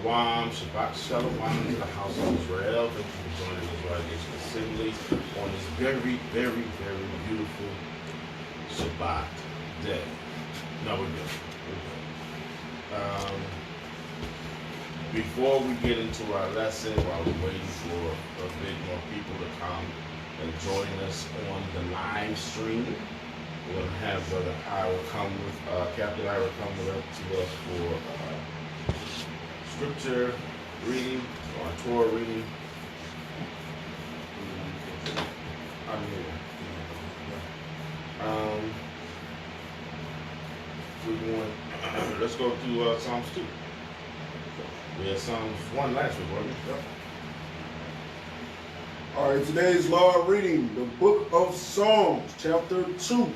Shalom, Shabbat Shalom to the house of Israel. Thank you for joining us right here to Assembly on this very, very, very beautiful Shabbat day. No, we're good. Before we get into our lesson, while we're waiting for a bit more people to come and join us on the live stream, we're going to have Brother Ira come with, Captain Ira come with us to us for scripture reading, or Torah reading. Let's go to Psalms 2. We had Psalms 1 last week, wasn't it? Yep. All right, today's Lord reading, the book of Psalms, chapter 2.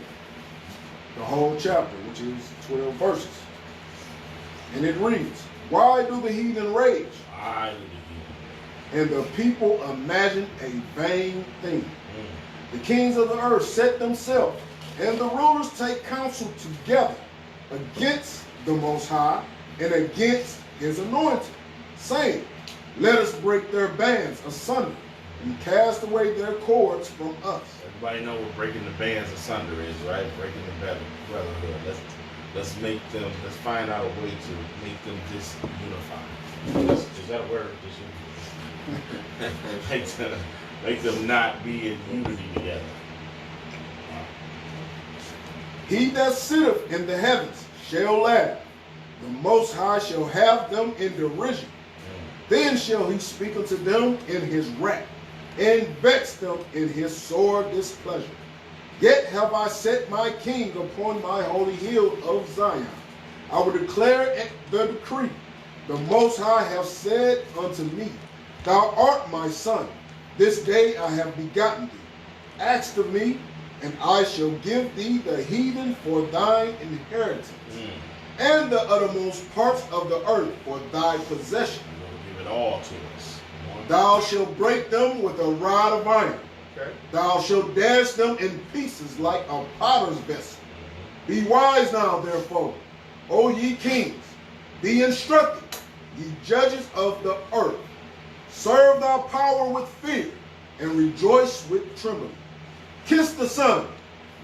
The whole chapter, which is 12 verses. And it reads, "Why do the heathen rage? Why do the heathen And the people imagine a vain thing. The kings of the earth set themselves, and the rulers take counsel together against the Most High and against his anointed, saying, Let us break their bands asunder and cast away their cords from us." Everybody know what breaking the bands asunder is, right? Breaking the brotherhood. Let's find out a way to make them disunify. Is that a word? Make them not be in unity together. He that sitteth in the heavens shall laugh. The Most High shall have them in derision. Then shall he speak unto them in his wrath, and vex them in his sore displeasure. Yet have I set my king upon my holy hill of Zion. I will declare the decree. The Most High hath said unto me, Thou art my son. This day I have begotten thee. Ask of me, and I shall give thee the heathen for thine inheritance, and the uttermost parts of the earth for thy possession. Give it all to us. Thou shalt break them with a rod of iron. Okay. Thou shalt dash them in pieces like a potter's vessel. Be wise now, therefore, O ye kings. Be instructed, ye judges of the earth. Serve thy power with fear, and rejoice with trembling. Kiss the Son,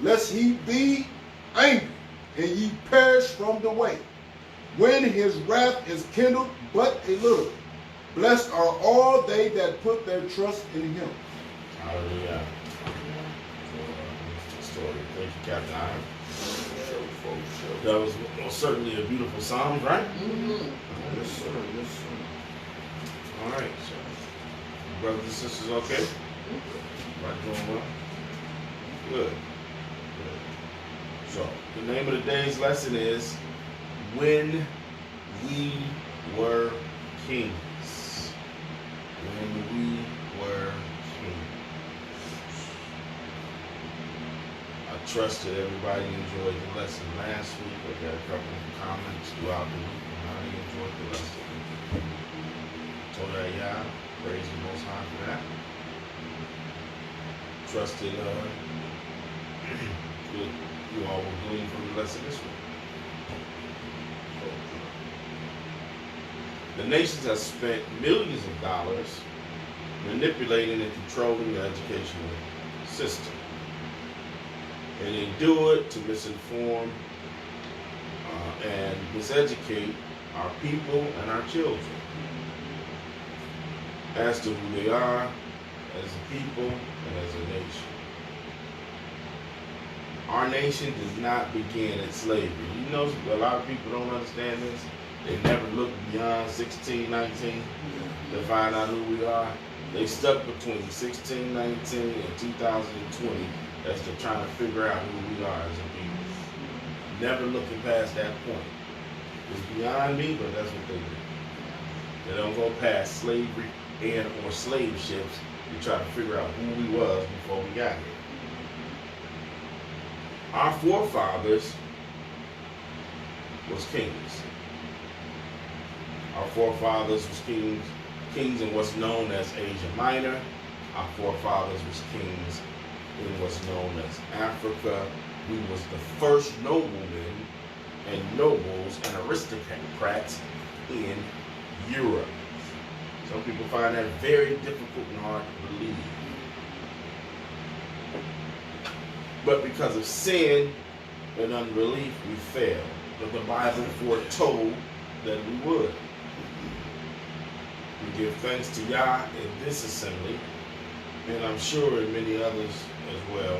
lest he be angry, and ye perish from the way, when his wrath is kindled but a little. Blessed are all they that put their trust in him. Hallelujah. Story. Thank you, Captain Iron. That was most certainly a beautiful psalm, right? Yes, sir. Yes, sir. All right. So, brothers and sisters, okay? Right, doing well? Good. So, the name of the day's lesson is When We Were Kings. When we were kings. I trust that everybody enjoyed the lesson last week. I got a couple of comments throughout the week on how they enjoyed the lesson. Told y'all, praise the Most High for that. Trusted you all will glean from the lesson this week. The nations have spent millions of dollars manipulating and controlling the educational system. And they do it to misinform and miseducate our people and our children as to who they are as a people and as a nation. Our nation does not begin in slavery. You know, a lot of people don't understand this. They never look beyond 1619 to find out who we are. They stuck between 1619 and 2020 as they're trying to figure out who we are as a people. Never looking past that point. It's beyond me, but that's what they do. They don't go past slavery and or slave ships to try to figure out who we was before we got here. Our forefathers was kings. Our forefathers was kings in what's known as Asia Minor. Our forefathers was kings in what's known as Africa. We was the first noblemen and nobles and aristocrats in Europe. Some people find that very difficult and hard to believe. But because of sin and unbelief, we fail. But the Bible foretold that we would. We give thanks to Yah in this assembly, and I'm sure in many others as well,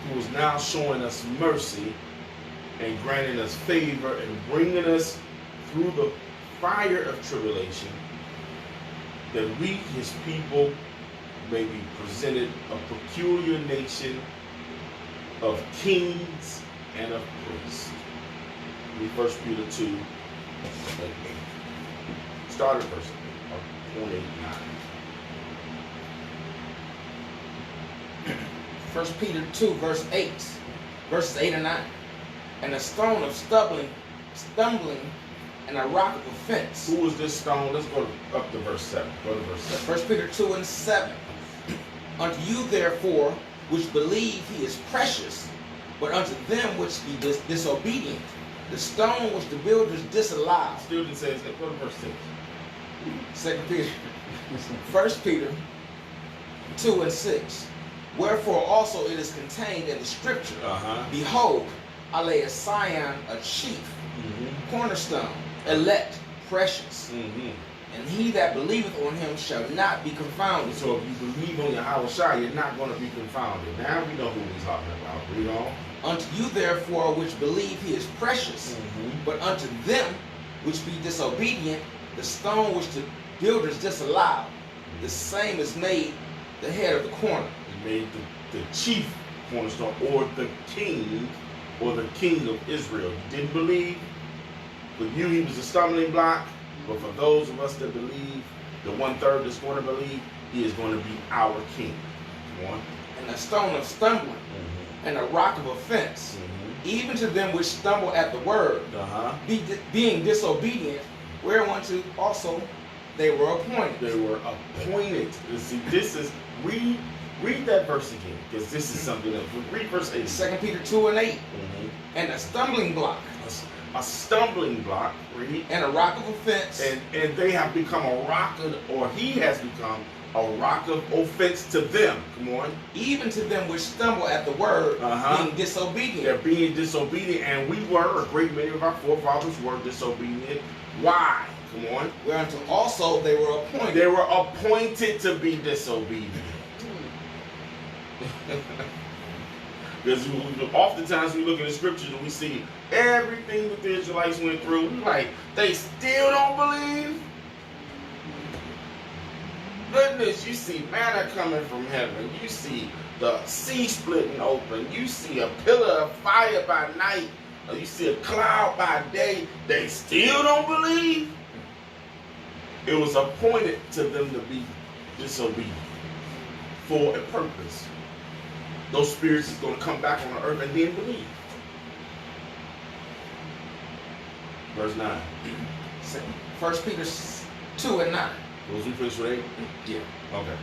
who is now showing us mercy and granting us favor and bringing us through the fire of tribulation, that we, his people, may be presented a peculiar nation of kings and of priests. Read 1 Peter 2, start at verse 28, 9. 1 Peter 2, verses 8 and 9. And a stone of stumbling, and a rock of offense. Who is this stone? Let's go up to verse 7. Go to verse 7. 1 Peter 2 and 7. Unto you therefore, which believe he is precious, but unto them which be disobedient, the stone which the builders disallowed. Student says that. Go to verse 6. 2 Peter, 1 Peter 2 and 6. Wherefore also it is contained in the scripture, Behold, I lay a Sion, a chief, cornerstone, elect, precious. And he that believeth on him shall not be confounded. So if you believe on Yahushua, you're not going to be confounded. Now we know who he's talking about. Read on. Unto you therefore which believe he is precious, but unto them which be disobedient, the stone which the builders disallowed, the same is made the head of the corner. He made the chief cornerstone, or the king of Israel. You didn't believe. For you, he was a stumbling block. But for those of us that believe, the 1/3 that's going to believe, he is going to be our king. Come on. And a stone of stumbling, and a rock of offense, even to them which stumble at the word, being disobedient, whereunto also they were appointed. They were appointed. You see, this is, read that verse again, because this is something else. Read verse 8. 2 Peter 2 and 8. And a stumbling block. A stumbling block, read. And a rock of offense. And they have become a rock of, or he has become a rock of offense to them. Come on. Even to them which stumble at the word, being disobedient. They're being disobedient, and we were, a great many of our forefathers were disobedient. Why? Come on. Whereunto also they were appointed. They were appointed to be disobedient. Because oftentimes we look at the scriptures and we see everything that the Israelites went through. We're like, they still don't believe? Goodness, you see manna coming from heaven. You see the sea splitting open. You see a pillar of fire by night. You see a cloud by day. They still don't believe? It was appointed to them to be disobedient for a purpose. Those spirits is going to come back on the earth and then believe. Verse 9. 1 Peter 2 and 9. Was we finished with 8? Yeah. Okay.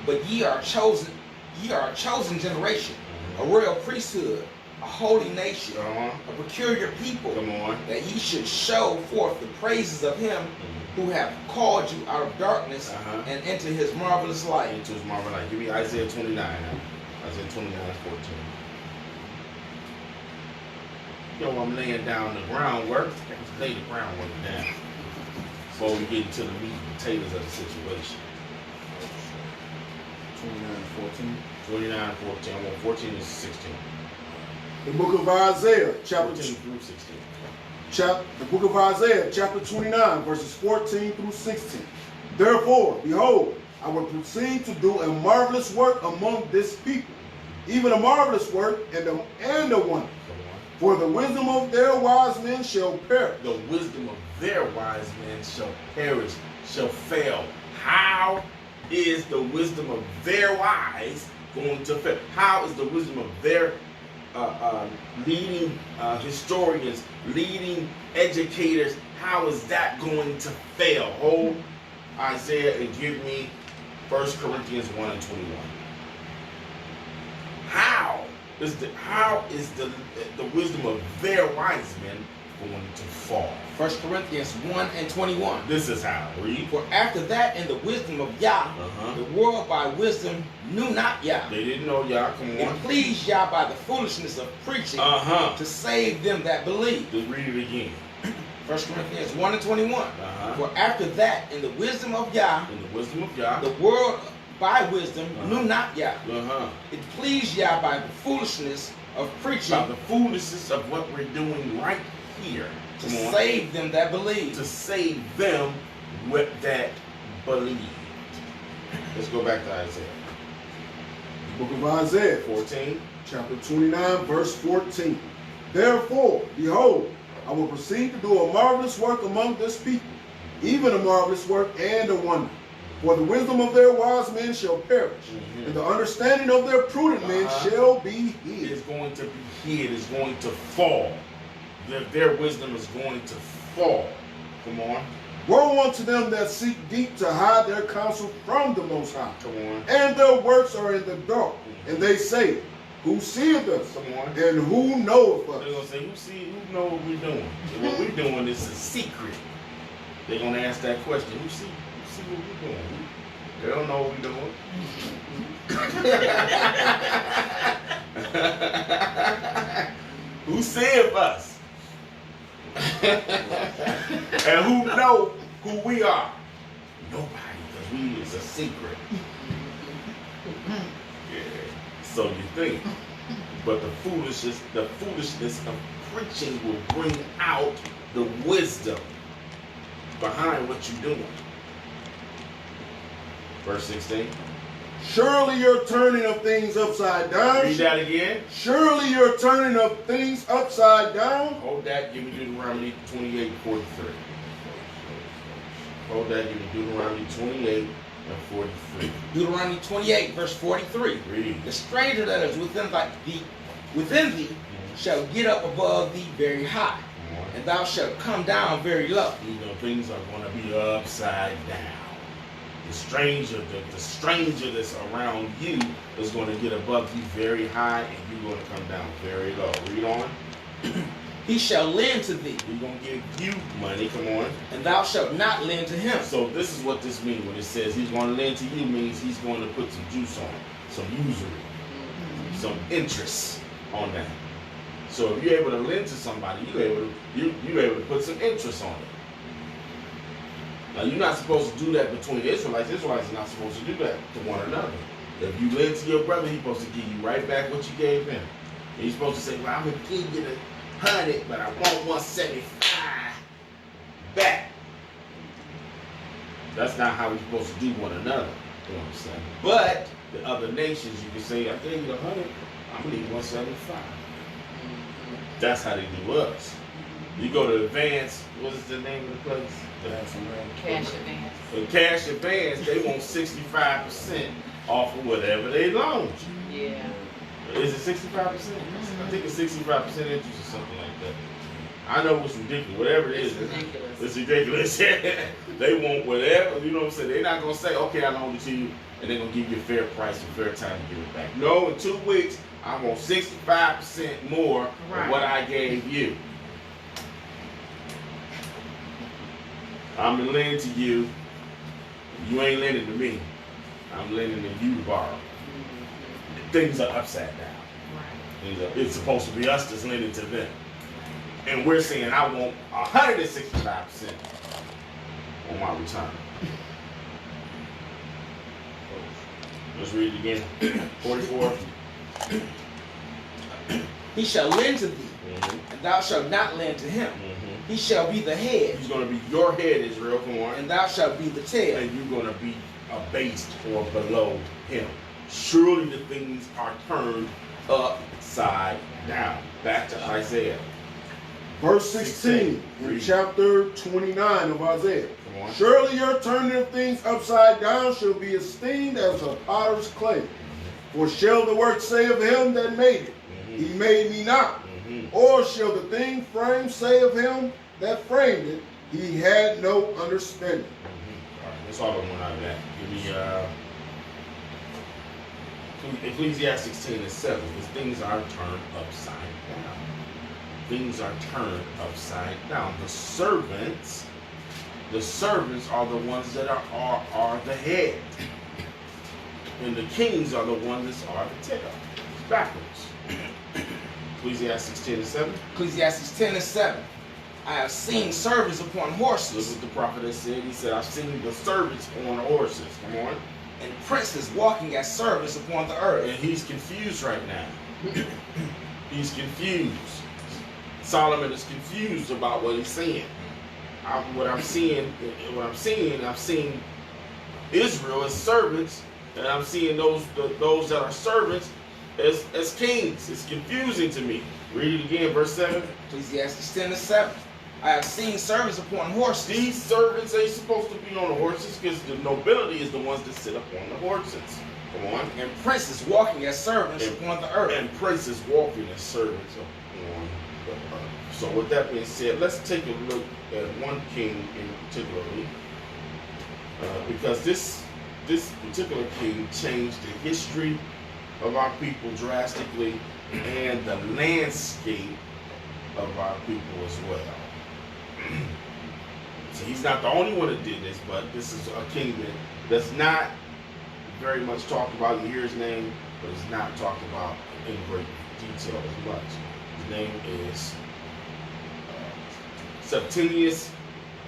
But ye are a chosen generation, a royal priesthood, a holy nation, a peculiar people, that ye should show forth the praises of him who have called you out of darkness and into his marvelous light. Into his marvelous light. Give me Isaiah 29 now. Isaiah 29:14. Yo, I'm laying down the groundwork. Let's lay the groundwork down before we get into the meat and potatoes of the situation. 29:14. 29:14. I want 14 to 16. The book of Isaiah, chapter 14 through 16. The book of Isaiah, chapter 29, verses 14 through 16. Therefore, behold, I will proceed to do a marvelous work among this people, even a marvelous work and a wonder. For the wisdom of their wise men shall perish. The wisdom of their wise men shall perish, shall fail. How is the wisdom of their wise going to fail? How is the wisdom of their leading historians, leading educators, how is that going to fail? Hold Isaiah and give me 1 Corinthians 1 and 21. How is the wisdom of their wise men going to fall. 1 Corinthians 1:21. This is how. Read. For after that, in the wisdom of Yah, the world by wisdom knew not Yah. They didn't know Yah. Come on. It pleased Yah by the foolishness of preaching to save them that believe. Just read it again. 1 Corinthians 1:21. For after that, in the wisdom of Yah, the world by wisdom knew not Yah. It pleased Yah by the foolishness of preaching. By the foolishness of what we're doing right here. To save them that believe. To save them that believe. Let's go back to Isaiah. The book of Isaiah, 14. Chapter 29, verse 14. Therefore, behold, I will proceed to do a marvelous work among this people, even a marvelous work and a wonder. For the wisdom of their wise men shall perish, and the understanding of their prudent men shall be hid. It's going to be hid. It's going to fall. Their wisdom is going to fall. Come on. Woe unto them that seek deep to hide their counsel from the Most High. Come on. And their works are in the dark. And they say, who seeth us? Come on. And who knoweth us? They're going to say, who know what we're doing? What we're doing is a secret. They're going to ask that question. Who see what we're doing? They don't know what we're doing. Who saith us? And who know who we are? Nobody, because it's a secret. Yeah. So you think. But the foolishness of preaching will bring out the wisdom behind what you're doing. Verse 16. Surely your turning of things upside down. Read that again. Surely your turning of things upside down. Hold that. Give me Deuteronomy 28:43. Hold that. Give me Deuteronomy 28:43. Deuteronomy 28, verse 43. Read. The stranger that is within thee shall get up above thee very high, and thou shalt come down very low. You know, things are going to be upside down. The stranger that's around you is going to get above you very high, and you're going to come down very low. Read on. He shall lend to thee. He's going to give you money. Come on. And thou shalt not lend to him. So this is what this means when it says he's going to lend to you, means he's going to put some juice on it, some usury, some interest on that. So if you're able to lend to somebody, you're able to put some interest on it. Now, you're not supposed to do that between Israelites. Israelites are not supposed to do that to one another. If you lend to your brother, he's supposed to give you right back what you gave him. And you're supposed to say, well, I'm going to give you the 100, but I want 175 back. That's not how we're supposed to do one another. You know what I'm saying? But the other nations, you can say, I gave you the 100, I'm going to need 175. That's how they do us. You go to Advance, what is the name of the place? Cash advance. For Cash Advance, they want 65% off of whatever they loan you. Yeah. Is it 65%? I think it's 65% interest or something like that. I know it's ridiculous. Whatever it is, It's ridiculous. It's ridiculous. They want whatever. You know what I'm saying? They're not going to say, okay, I loaned it to you, and they're going to give you a fair price and fair time to give it back. No, in 2 weeks, I want 65% more than what I gave you. I'm going to lend to you. You ain't lending to me. I'm lending to you to borrow. Things are upside down. It's supposed to be us that's lending to them. And we're saying, I want 165% on my return. Let's read it again. 44. He shall lend to thee, and thou shalt not lend to him. He shall be the head. He's going to be your head, Israel. Come on. And thou shalt be the tail. And you're going to be abased or below him. Surely the things are turned upside down. Back to Isaiah. Verse 16 in chapter 29 of Isaiah. Come on. Surely your turning of things upside down shall be esteemed as a potter's clay. For shall the work say of him that made it, he made me not? Or shall the thing framed say of him that framed it, he had no understanding? All right, let's all go one out of that. Give me Ecclesiastes 16:7. These things are turned upside down. things are turned upside down. The servants are the ones that are the head. And the kings are the ones that are the tail. It's backwards. Ecclesiastes 10:7. Ecclesiastes 10:7. I have seen servants upon This horses, is what the prophet has said. He said, I've seen the servants on horses. Come on. and princes walking as servants upon the earth. And he's confused right now. He's confused. Solomon is confused about what he's saying. I've seen Israel as servants, and I'm seeing those that are servants as kings. It's confusing to me. Read it again, verse 7. Ecclesiastes 10:7. I have seen servants upon horses. These servants ain't supposed to be on the horses because the nobility is the ones that sit up on the horses. Come on. And princes walking as servants upon the earth. And princes walking as servants upon the earth. So with that being said, let's take a look at one king in particularly. Because this particular king changed the history of our people drastically and the landscape of our people as well. So he's not the only one that did this, but this is a king that's not very much talked about. You hear his name, but it's not talked about in great detail as much. His name is Septimius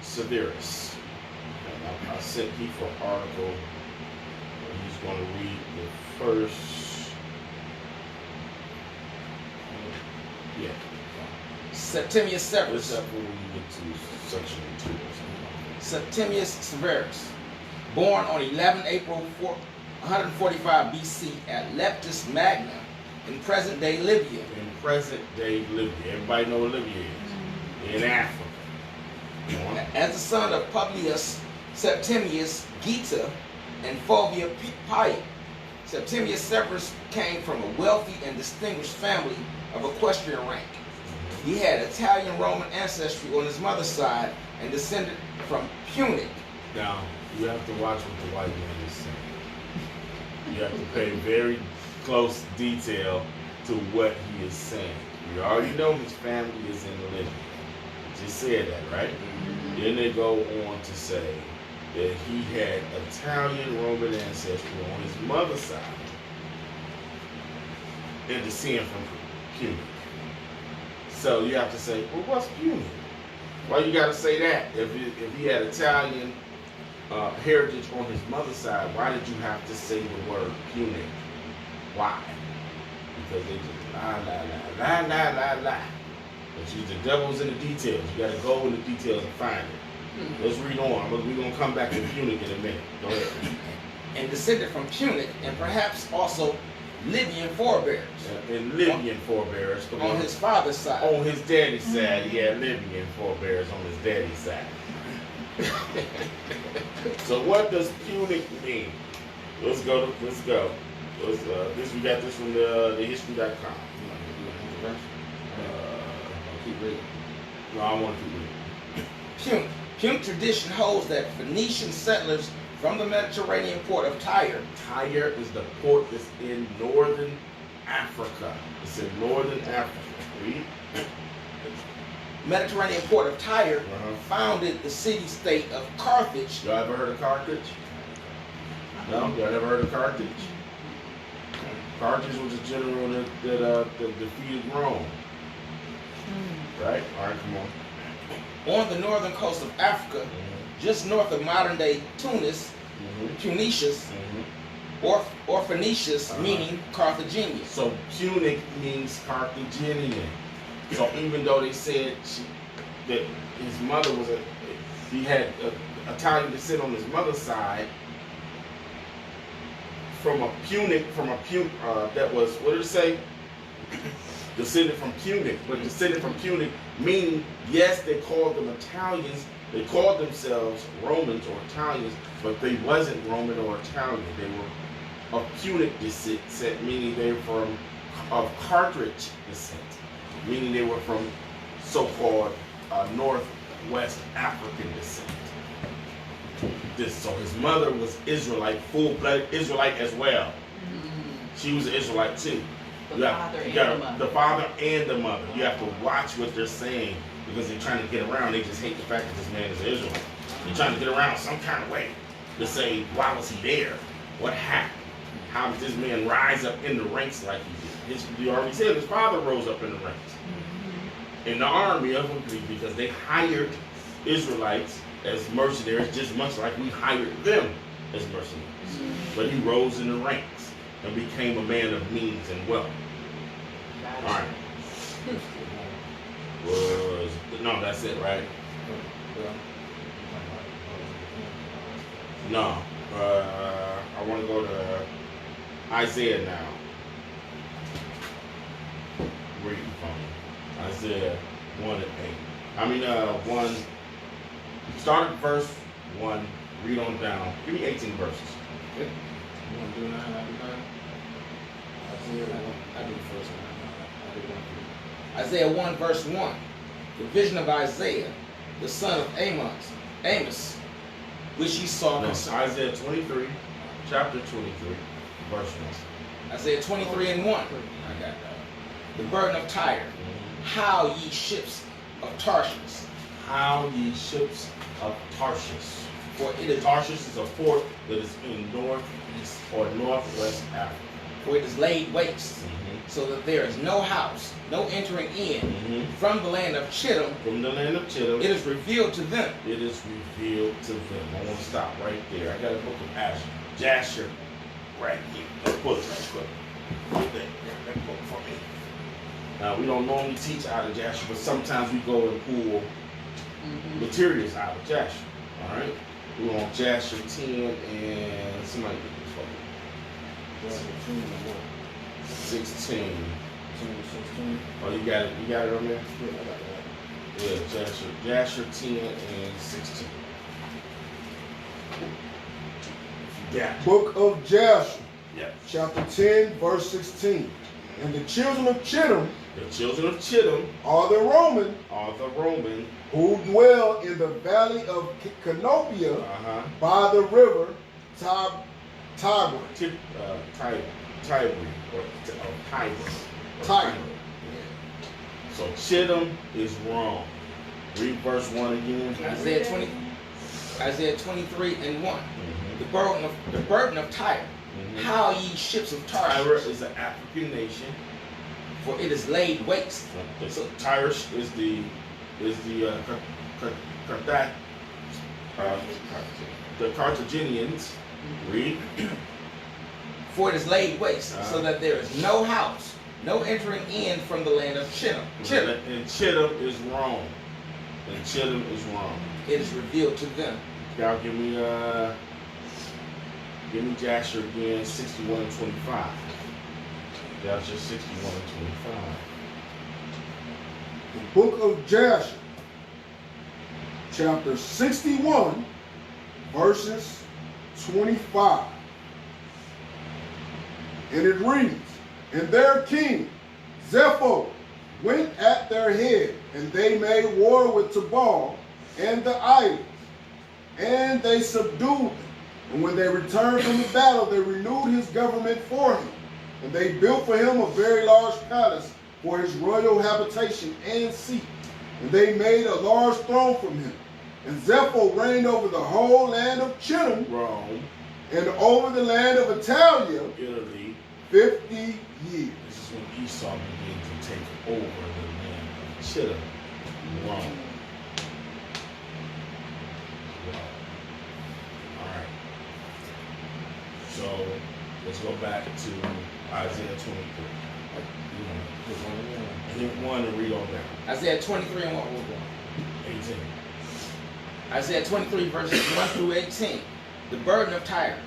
Severus. And I sent Keith an article. He's going to read the first. Yeah. Septimius Severus. What's up when you get to section 2 or something? Septimius Severus, born on 11 April 145 BC at Leptis Magna in present-day Libya. In present-day Libya. Everybody know what Libya is. In Africa. As the son of Publius Septimius Geta and Fulvia Pia, Septimius Severus came from a wealthy and distinguished family of equestrian rank. He had Italian-Roman ancestry on his mother's side and descended from Punic. Now, you have to watch what the white man is saying. You have to pay very close detail to what he is saying. You already know his family is in Libya. Just said that, right? Then they go on to say that he had Italian-Roman ancestry on his mother's side and descend from Punic. So you have to say, well, what's Punic? Why you got to say that? If he had Italian heritage on his mother's side, why did you have to say the word Punic? Why? Because they just lie. But see, the devil's in the details. You got to go in the details and find it. Let's read on. We're going to come back to Punic in a minute. Go ahead. And descended from Punic and perhaps also Libyan forebears. And Libyan forebears. On his father's side. On his daddy's side, he had Libyan forebears on his daddy's side. So what does Punic mean? Let's go. This we got this from the history.com. Keep reading. No, I want to keep reading. Punic tradition holds that Phoenician settlers from the Mediterranean port of Tyre. Tyre is the port that's in northern Africa. It's in northern Africa. Read. Mediterranean port of Tyre founded the city-state of Carthage. Y'all ever heard of Carthage? No? Y'all ever heard of Carthage? Carthage was a general that defeated Rome. Right? Alright, come on. On the northern coast of Africa, just north of modern-day Tunis, Tunisius, or Phoenicius, meaning Carthaginian. So Punic means Carthaginian. So even though they said that his mother was he had Italian descent on his mother's side, from a Punic, that was, what did it say? Descended from Punic, but descended from Punic meaning, yes, they called them Italians, they called themselves Romans or Italians, but they wasn't Roman or Italian. They were of Punic descent, meaning they were of Carthage descent, meaning they were from so-called northwest African descent. So his mother was Israelite, full-blooded Israelite as well. She was an Israelite too. The father and the mother. You have to watch what they're saying because they're trying to get around. They just hate the fact that this man is an Israelite. They're trying to get around some kind of way to say, why was he there? What happened? How did this man rise up in the ranks like he did? You already said his father rose up in the ranks. In the army of them, because they hired Israelites as mercenaries just much like we hired them as mercenaries. But he rose in the ranks and became a man of means and wealth. All right. No, that's it, right? No. I want to go to Isaiah now. Where you from? Isaiah 1 and 8. I mean, 1. Start at verse 1. Read on down. Give me 18 verses. Okay. You want to do 9? I'll do 9. I do the first one. I do 1. Isaiah 1 verse 1. The vision of Isaiah, the son of Amos, which he saw. No, Isaiah 23, chapter 23, verse 1. Isaiah 23 and 1. I got that. The burden of Tyre. How ye ships of Tarshish. How ye ships of Tarshish. For it is Tarshish is a port that is in northeast or northwest Africa. For it is laid waste, so that there is no house, no entering in. From the land of Chittim. From the land of Chittim. It is revealed to them. It is revealed to them. I want to stop right there. I got a book of Jasher right here. Let's pull it right quick. Grab that book for me. Now, we don't normally teach out of Jasher, but sometimes we go and pull materials out of Jasher. All right? We're on Jasher 10 and somebody get this for me. 16. Oh, you got it? You got it on there? Yeah, I got that. Yeah, Jasher 10 and 16. Yeah. Book of Jasher, Yeah. chapter 10, verse 16. And the children of Chittim The children of Chittim are the Roman are the Roman who dwell in the valley of Canopia by the river Tiber. Tiber. So Chittim is wrong. Read verse 1 again. Isaiah 23 and 1. The burden of Tyre. How ye ships of Tyre Tarshish. is an African nation. For it is laid waste. So Tyre is the Carthaginians. Read. For it is laid waste, so that there is no house, no entering in from the land of Chittim. And Chittim is wrong. And Chittim is wrong. It is revealed to them. Y'all give me Jasher again, 61 and 25. Jasher 61 and 25. The book of Jasher, chapter 61, verses 25. And it reads, And their king, Zepho, went at their head, and they made war with Tabal and the idols, and they subdued them. And when they returned from the battle, they renewed his government for him. And they built for him a very large palace for his royal habitation and seat. And they made a large throne from him. And Zepho reigned over the whole land of Chittim, Rome, and over the land of Italia, Italy. 50 years. This is when Esau began to take over the land of Chittim, Rome. All right. So let's go back to Isaiah 23. Hit 1 and read on down. Isaiah 23 and 1. 18. Isaiah 23 verses 1 through 18. The burden of Tyre.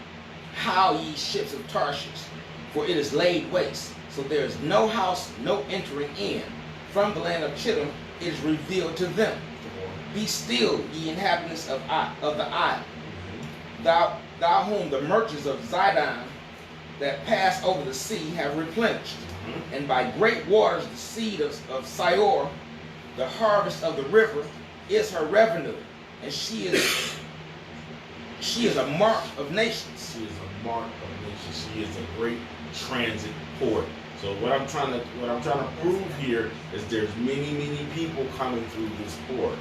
How ye ships of Tarshish. For it is laid waste, so there is no house, no entering in. From the land of Chittim it is revealed to them. Be still, ye inhabitants of the isle. Thou whom the merchants of Zidon that pass over the sea have replenished. And by great waters the seed of Sion, the harvest of the river, is her revenue. And she is a mark of nations. She is a mark of nations. She is a great transit port. So what I'm trying to prove here is there's many people coming through this port.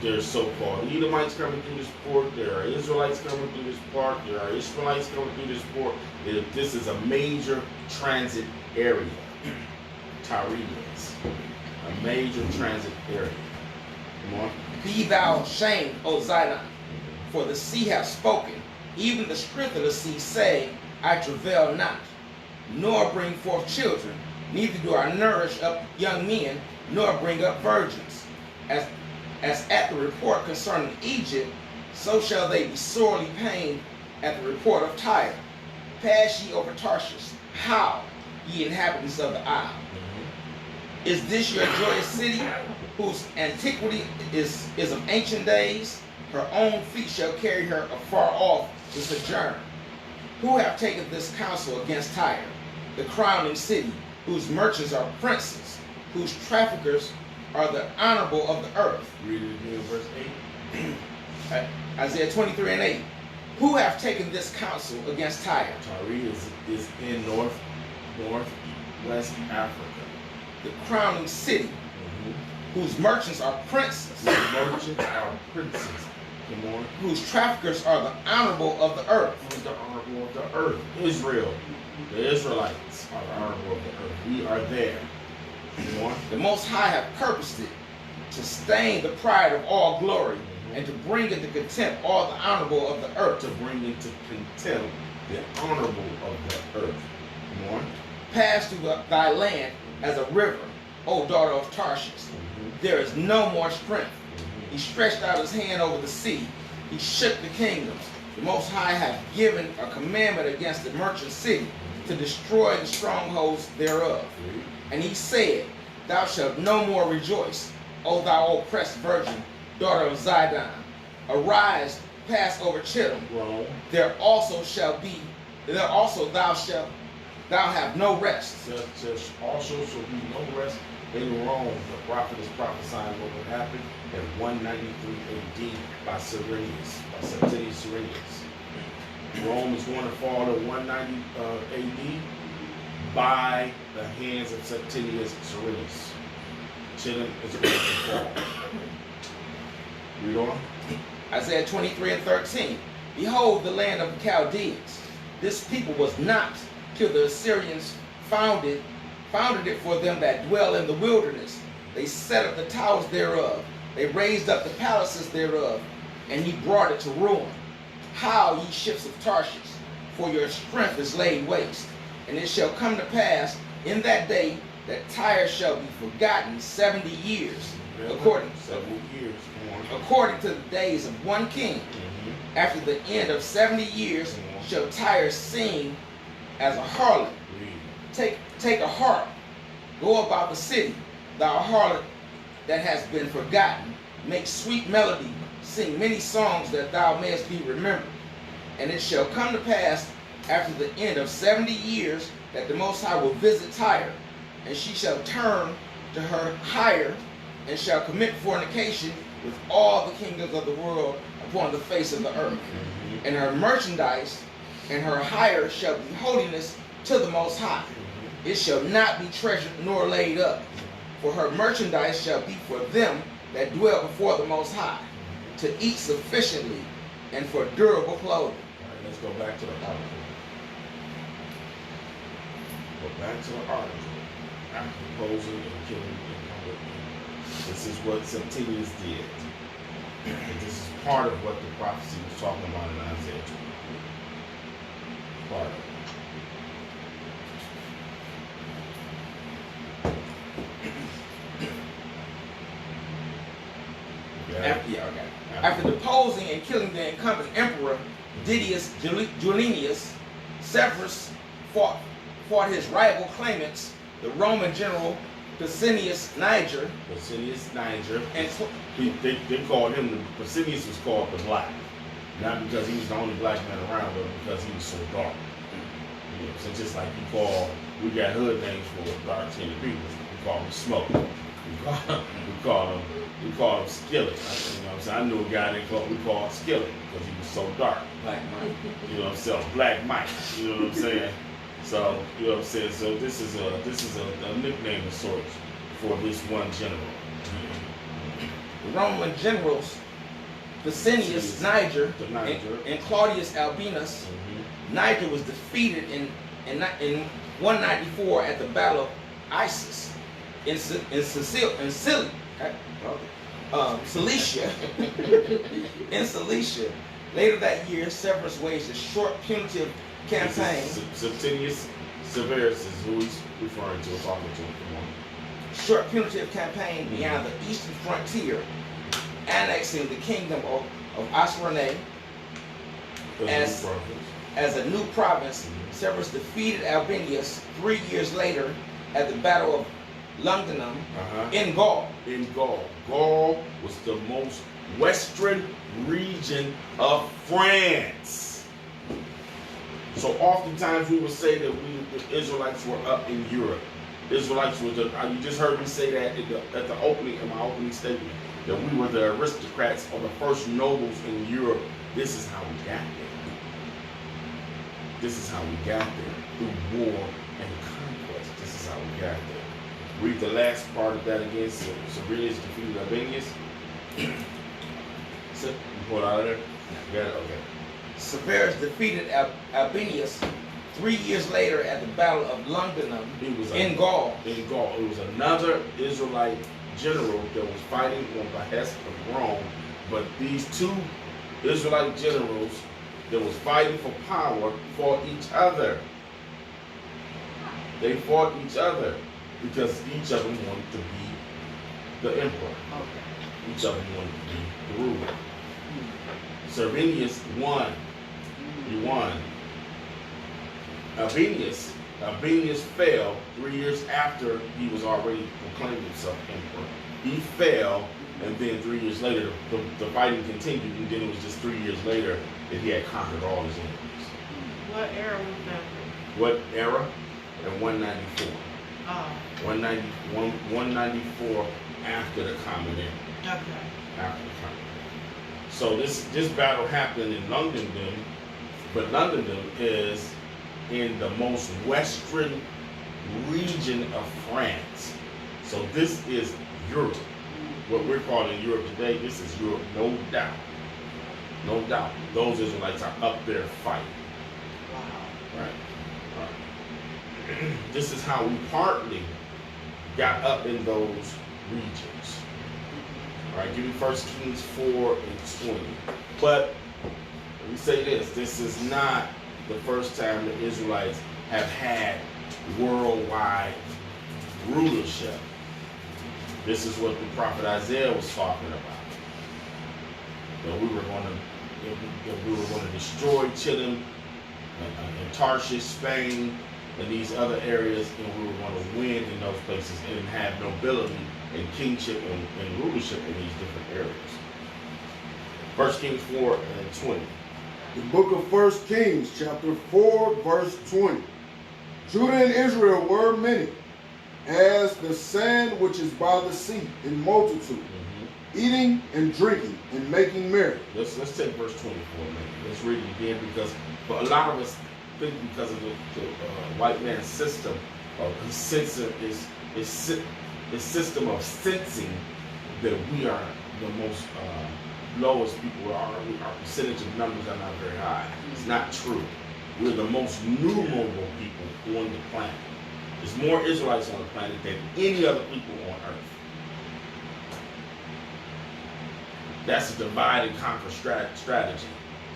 There's so-called Edomites coming through this port. There are Israelites coming through this port. There are Ishmaelites coming through this port. This is a major transit area. Tyre is a major transit area. Come on. Be thou ashamed, O Zidon, for the sea hath spoken, even the strength of the sea, saying, I travail not, nor bring forth children, neither do I nourish up young men, nor bring up virgins. As at the report concerning Egypt, so shall they be sorely pained at the report of Tyre. Pass ye over Tarshish, how, ye inhabitants of the isle? Is this your joyous city, whose antiquity is of ancient days? Her own feet shall carry her afar off to sojourn. Who have taken this counsel against Tyre, the crowning city, whose merchants are princes, whose traffickers are the honorable of the earth? Read it again, verse 8. Isaiah 23:8. Who have taken this counsel against Tyre? Tyre is in northwest Africa. The crowning city, whose merchants are princes, Merchants are princes. Come on. whose traffickers are the honorable of the earth. Who's the honorable of the earth? Israel. The Israelites are the honorable of the earth. We are there. Come on. The Most High have purposed it to stain the pride of all glory, and to bring into contempt all the honorable of the earth. To bring into contempt the honorable of the earth. Come on. Pass through thy land as a river, O daughter of Tarshish. There is no more strength. He stretched out his hand over the sea. He shook the kingdoms. The Most High hath given a commandment against the merchant city, to destroy the strongholds thereof. And he said, Thou shalt no more rejoice, O thou oppressed virgin, daughter of Zidon. Arise, pass over Chittim. Rome. There also thou have no rest. There also shall be no rest in Rome. The prophet is prophesying what would happen in 193 AD by Septimius Severus. Rome is going to fall in 190 AD by the hands of Septimius Severus. Chittim is going to fall. Read on. Isaiah 23:13. Behold the land of the Chaldeans. This people was not till the Assyrians founded it for them that dwell in the wilderness. They set up the towers thereof. They raised up the palaces thereof, and he brought it to ruin. How, ye ships of Tarshish, for your strength is laid waste. And it shall come to pass in that day that Tyre shall be forgotten 70 years, according to the days of one king. After the end of 70 years shall Tyre sing as a harlot. Take a harp, go about the city, thou harlot that has been forgotten. Make sweet melody, sing many songs that thou mayest be remembered. And it shall come to pass after the end of 70 years that the Most High will visit Tyre, and she shall turn to her hire, and shall commit fornication with all the kingdoms of the world upon the face of the earth. And her merchandise and her hire shall be holiness to the Most High. It shall not be treasured nor laid up, for her merchandise shall be for them that dwell before the Most High, to eat sufficiently and for durable clothing. All right, let's go back to the article. Go back to the article. After proposing and killing and converting. This is what Septimius did. And this is part of what the prophecy was talking about in Isaiah 20. Part of it. After deposing and killing the incumbent emperor Didius Julianus, Severus fought his rival claimants, the Roman general Pesinius Niger. And they called him, Pesinius was called the Black. Not because he was the only black man around, but because he was so dark. You know, so just like we got hood names for dark-skinned people. We call him Smoke. We call him Skillet. You know what I'm saying? I knew a guy we called Skillet because he was so dark. Black Mike. You know what I'm saying? Black Mike. You know what I'm saying? So you know what I'm saying. So this is a nickname of sorts for this one general. The Roman generals, Licinius Niger, and Claudius Albinus. Niger was defeated in 194 at the Battle of Issus in Cilicia. In Cilicia. Later that year, Severus waged a short punitive campaign. Septimius Severus is who he's referring to, talking to. Short punitive campaign beyond the eastern frontier, annexing the kingdom of Osrhoene as a new province. Severus defeated Albinus 3 years later at the Battle of Lugdunum in Gaul. In Gaul. Gaul was the most western region of France. So oftentimes we would say that the Israelites were up in Europe. Israelites were you just heard me say that at the opening, in my opening statement, that we were the aristocrats or the first nobles in Europe. This is how we got there. This is how we got there, through war and conquest. This is how we got there. Read the last part of that again. Severus defeated Albinus. You pull it out of there? Got it? Okay. Severus defeated Albinus 3 years later at the Battle of Lugdunum in Gaul. In Gaul. It was another Israelite general that was fighting on behest of Rome, but these two Israelite generals that was fighting for power fought each other. They fought each other because each of them wanted to be the emperor. Okay. Each of them wanted to be the ruler. Servinius won. He won. Albinus fell 3 years after he was already proclaimed himself emperor. He fell, and then 3 years later, the fighting continued, and then it was just 3 years later that he had conquered all his enemies. What era was that? What era? In 194. Oh. 194 after the Common Era. Okay. After the Common Era. So this battle happened in Lugdunum, but Lugdunum is in the most western region of France. So this is Europe. What we're calling Europe today, this is Europe, no doubt. No doubt. Those Israelites are up there fighting. Wow. Right. This is how we partly got up in those regions. All right, give me 1 Kings 4 and 20. But let me say this is not the first time the Israelites have had worldwide rulership. This is what the prophet Isaiah was talking about. That we were going to destroy Chittim and Tarshish, Spain, and these other areas, and we were going to win in those places and have nobility and kingship and rulership in these different areas. 1 Kings 4 and 20. The book of 1 Kings, chapter 4, verse 20. Judah and Israel were many, as the sand which is by the sea, in multitude, eating and drinking and making merry. Let's take verse 20 for a minute. Let's read it again, because a lot of us think because of the white man's system of consensus, his system of sensing, that we are the most lowest people. Our percentage of numbers are not very high. It's not true. We're the most numerable people on the planet. There's more Israelites on the planet than any other people on earth. That's a divide and conquer strategy.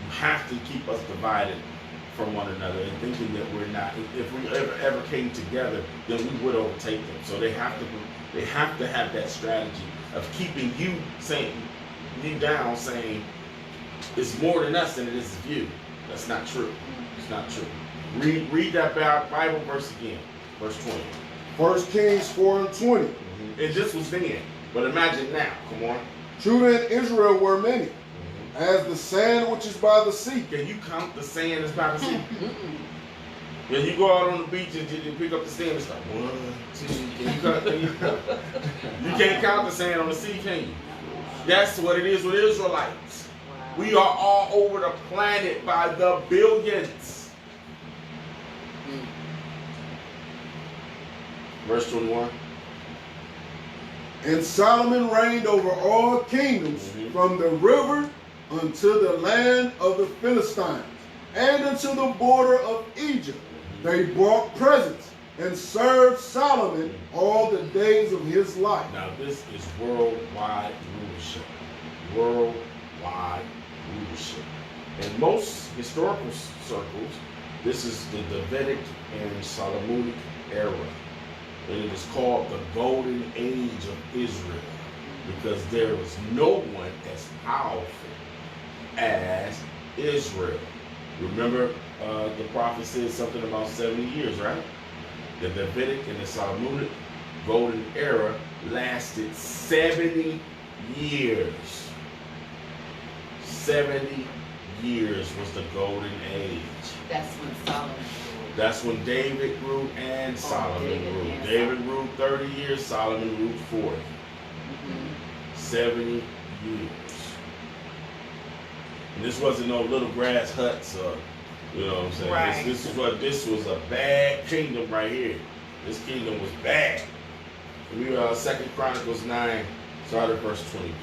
You have to keep us divided from one another and thinking that we're not. If we ever came together, then we would overtake them. So they have to have that strategy of keeping you down, saying it's more than us than it is of you. That's not true. It's not true. Read that Bible verse again, verse 20. 1 Kings 4 and 20. And this was then, but imagine now. Come on. Judah and Israel were many, as the sand which is by the sea. Can you count the sand that's by the sea? When you go out on the beach and you pick up the sand, it's like 1, 2. You can't count the sand on the sea, can you? That's what it is with Israelites. Wow. We are all over the planet by the billions. Verse 21. And Solomon reigned over all kingdoms from the river unto the land of the Philistines and unto the border of Egypt. They brought presents and served Solomon all the days of his life. Now this is worldwide rulership. Worldwide rulership. In most historical circles, this is the Davidic and Solomonic era. And it is called the Golden Age of Israel because there was no one as powerful as Israel. Remember, the prophet said something about 70 years, right? The Davidic and the Solomonic Golden Era lasted 70 years. 70 years was the Golden Age. That's when Solomon ruled. That's when David ruled and Solomon ruled. David ruled 30 years, Solomon ruled 40. 70 years. And this wasn't no little grass huts or, you know what I'm saying? Right. This was a bad kingdom right here. This kingdom was bad. We 2 Chronicles 9, started verse 23.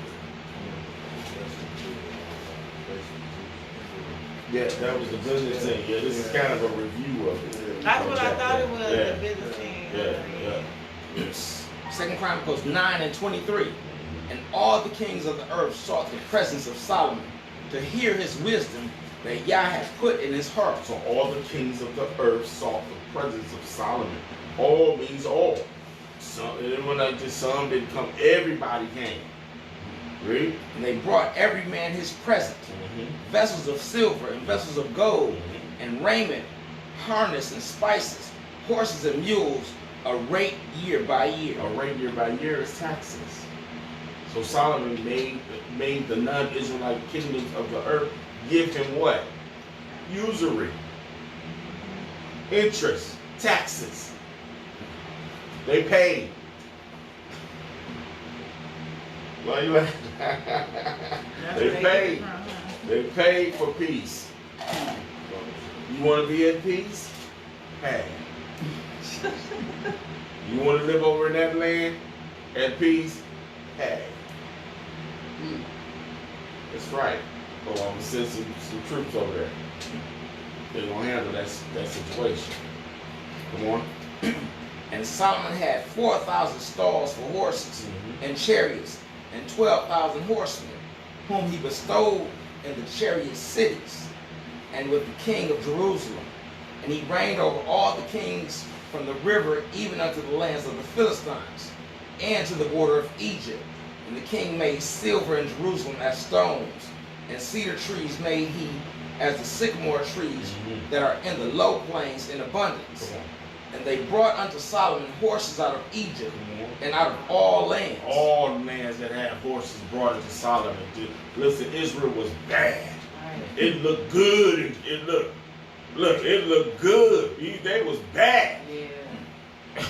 Yeah, that was the business thing. Yeah, this is kind of a review of it. That's what I thought it was, Yeah. the business thing. Yeah. Yes. 2 Chronicles 9 and 23. And all the kings of the earth sought the presence of Solomon to hear his wisdom that Yah had put in his heart. So all the kings of the earth sought the presence of Solomon. All means all. Some, and when I just some didn't come, everybody came. Read. And they brought every man his present, vessels of silver and vessels of gold, and raiment, harness and spices, horses and mules, a rate year by year. A rate year by year is taxes. So Solomon made the non-Israelite kingdoms of the earth give him what? Usury, interest, taxes. They paid. Why you laughing? They paid. They paid for peace. You want to be at peace? Pay. You want to live over in that land at peace? Pay. That's right. Oh, I'm going to send some troops over there. They're going to handle that situation. Come on. And Solomon had 4,000 stalls for horses and chariots, and 12,000 horsemen, whom he bestowed in the chariot cities, and with the king of Jerusalem. And he reigned over all the kings from the river even unto the lands of the Philistines, and to the border of Egypt. And the king made silver in Jerusalem as stones, and cedar trees made he as the sycamore trees that are in the low plains in abundance. And they brought unto Solomon horses out of Egypt and out of all lands. All lands that had horses brought it to Solomon. Listen, Israel was bad. It looked good. It looked good. They was bad. Yeah.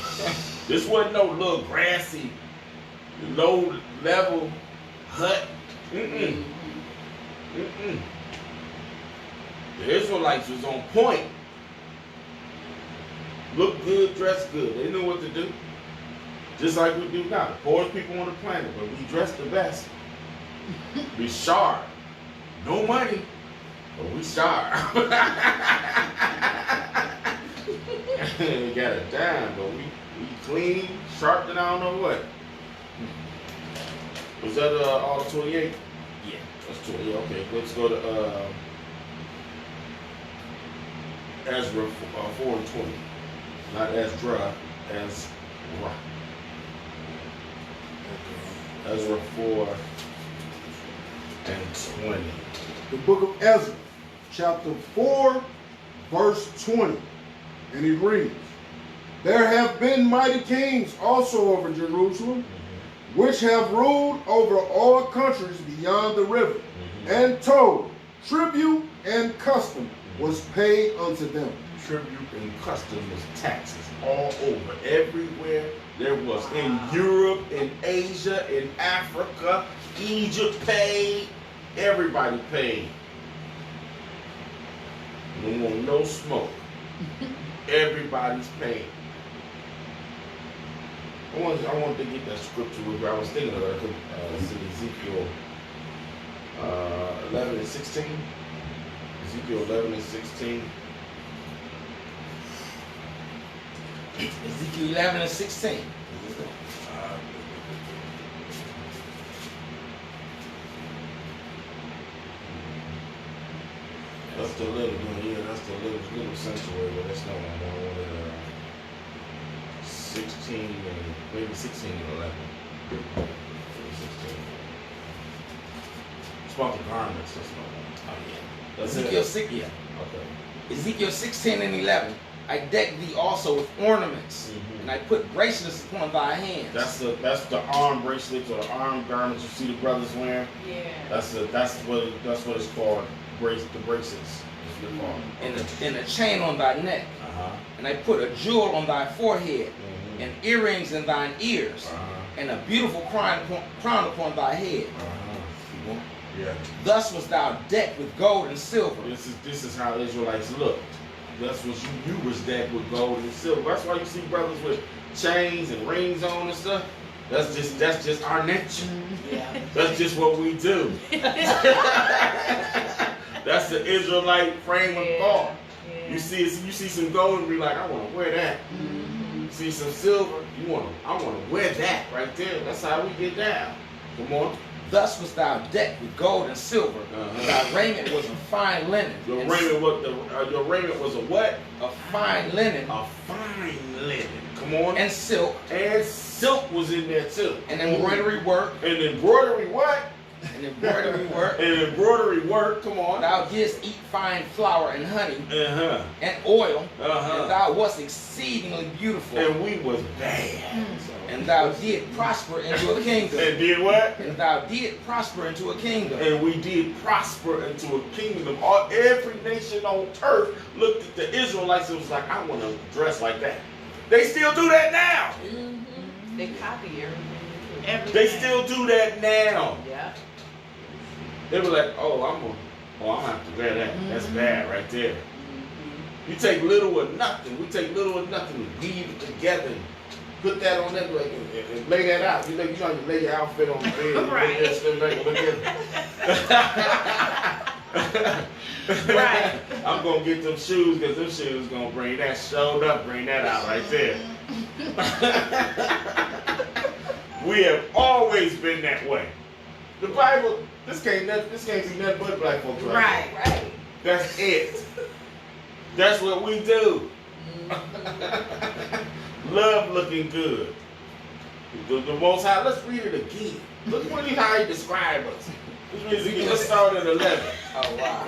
This wasn't no little grassy, low level hut. The Israelites was on point. Look good, dress good. They knew what to do. Just like we do now. The poorest people on the planet, but we dress the best. We sharp. No money, but we sharp. We got it down, but we clean, sharp than I don't know what. Was that all 28? Yeah. That's 28. Okay, let's go to Ezra 4 and 20. Not Ezra, Ezra. Ezra 4 and 20. The book of Ezra, chapter 4, verse 20. And it reads, There have been mighty kings also over Jerusalem, which have ruled over all countries beyond the river, and toll, tribute, and custom was paid unto them. Tribute and custom was taxes all over, everywhere there was. In Europe, in Asia, in Africa, Egypt paid. Everybody paid. No more, no smoke. Everybody's paying. I wanted to get that scripture with I was thinking of it. It's in Ezekiel 11 and 16. Ezekiel 11 and 16. Ezekiel 11 and 16. That's the little one, yeah, that's the little sanctuary, but that's not one. I wanted 16 and maybe 16 and 11. 16. It's about the garments, that's not one. Oh, yeah. That's Ezekiel it. 6, yeah. Okay. Ezekiel 16 and 11. I decked thee also with ornaments, and I put bracelets upon thy hands. That's the arm bracelets or the arm garments you see the brothers wearing. Yeah. That's what it's called. The bracelets. And a chain on thy neck. And I put a jewel on thy forehead, and earrings in thine ears, and a beautiful crown upon thy head. Yeah. Thus was thou decked with gold and silver. This is how Israelites looked. That's what you was decked with gold and silver. That's why you see brothers with chains and rings on and stuff. That's just our nature. Yeah. That's just what we do. That's the Israelite frame of thought. Yeah. You see some gold and be like, I want to wear that. You see some silver, I want to wear that right there. That's how we get down. Come on. Thus was thou decked with gold and silver. Thy raiment was of fine linen. Your raiment was a what? A fine linen. A fine linen. Come on. And silk. And silk was in there too. And embroidery work. And embroidery what? And embroidery work. And embroidery work. Come on. Thou didst eat fine flour and honey. And oil. And thou wast exceedingly beautiful. And we was bad. And thou did prosper into a kingdom. And did what? And thou did prosper into a kingdom. And we did prosper into a kingdom. Every nation on earth looked at the Israelites and was like, I want to dress like that. They still do that now. They copy everything. They still do that now. Yeah. They were like, I'm gonna have to wear that. That's bad right there. You take little or nothing. We take little or nothing and weave it together and put that on that like, and lay that out. You trying to lay your outfit on the bed. Right. Right. I'm gonna get them shoes because them shoes gonna bring that bring that out right there. We have always been that way. The Bible, this can't be nothing but black folks. Right. That's it. That's what we do. Love looking good. The Most High. Let's read it again. Look how he described us. Let's start at 11. Oh wow.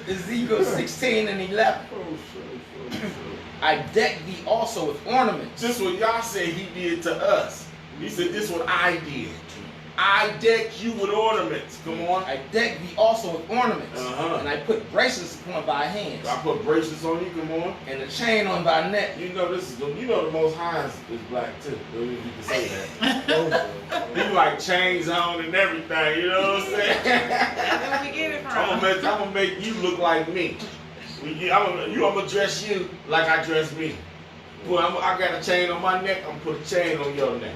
Ezekiel 16 and 11. I decked thee also with ornaments. This is what y'all say he did to us. He said, this is what I did. I decked you with ornaments. Come on. I decked thee also with ornaments. And I put bracelets upon thy hands. I put bracelets on you. Come on. And a chain on thy neck. You know the Most High is black too. If you can say that. He like chains on and everything. You know what I'm saying? That's where we get it from. I'm gonna make you look like me. I'm gonna dress you like I dress me. I got a chain on my neck. I'm gonna put a chain on your neck.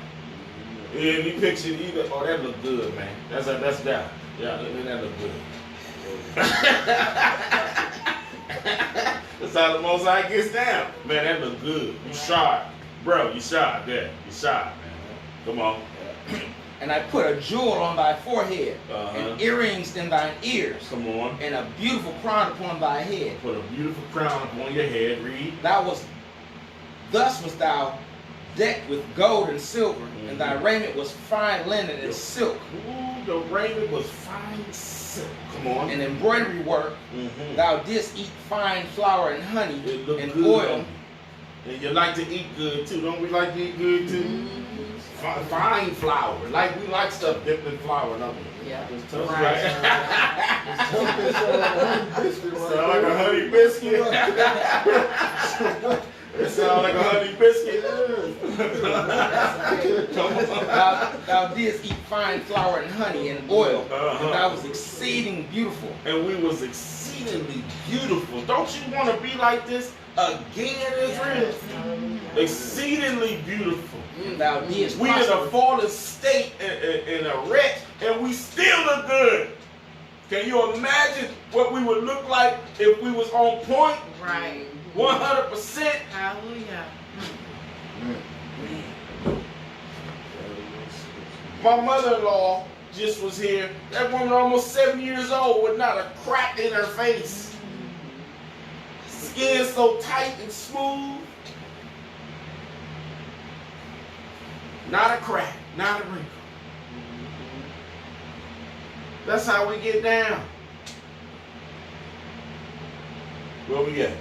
And you picture either. Oh, that look good, man. That's down. Yeah, that look good. That's how the Most High gets down. Man, that look good. You sharp, bro. You sharp there. You sharp, man. Come on. And I put a jewel on thy forehead, and earrings in thine ears. Come on. And a beautiful crown upon thy head. Put a beautiful crown upon your head. Read. Thus was thou decked with gold and silver, and thy raiment was fine linen and silk. Ooh, the raiment was fine silk. Come on. And embroidery work. Thou didst eat fine flour and honey and oil. And you like to eat good too. Don't we like to eat good too? Fine flour. Like we like stuff dipped in flour, don't we? Yeah. Sound like a honey biscuit. It sounds like a honey biscuit. Thou didst eat fine flour and honey and oil, and thou was exceeding beautiful. And we was exceeding exceedingly beautiful. Don't you want to be like this again, Israel? Exceedingly beautiful. Thou didst We in a fallen state, in a wreck, and we still look good. Can you imagine what we would look like if we was on point? Right. 100%. Hallelujah. My mother-in-law just was here. That woman almost 7 years old with not a crack in her face. Skin so tight and smooth. Not a crack, not a wrinkle. That's how we get down. Where we at?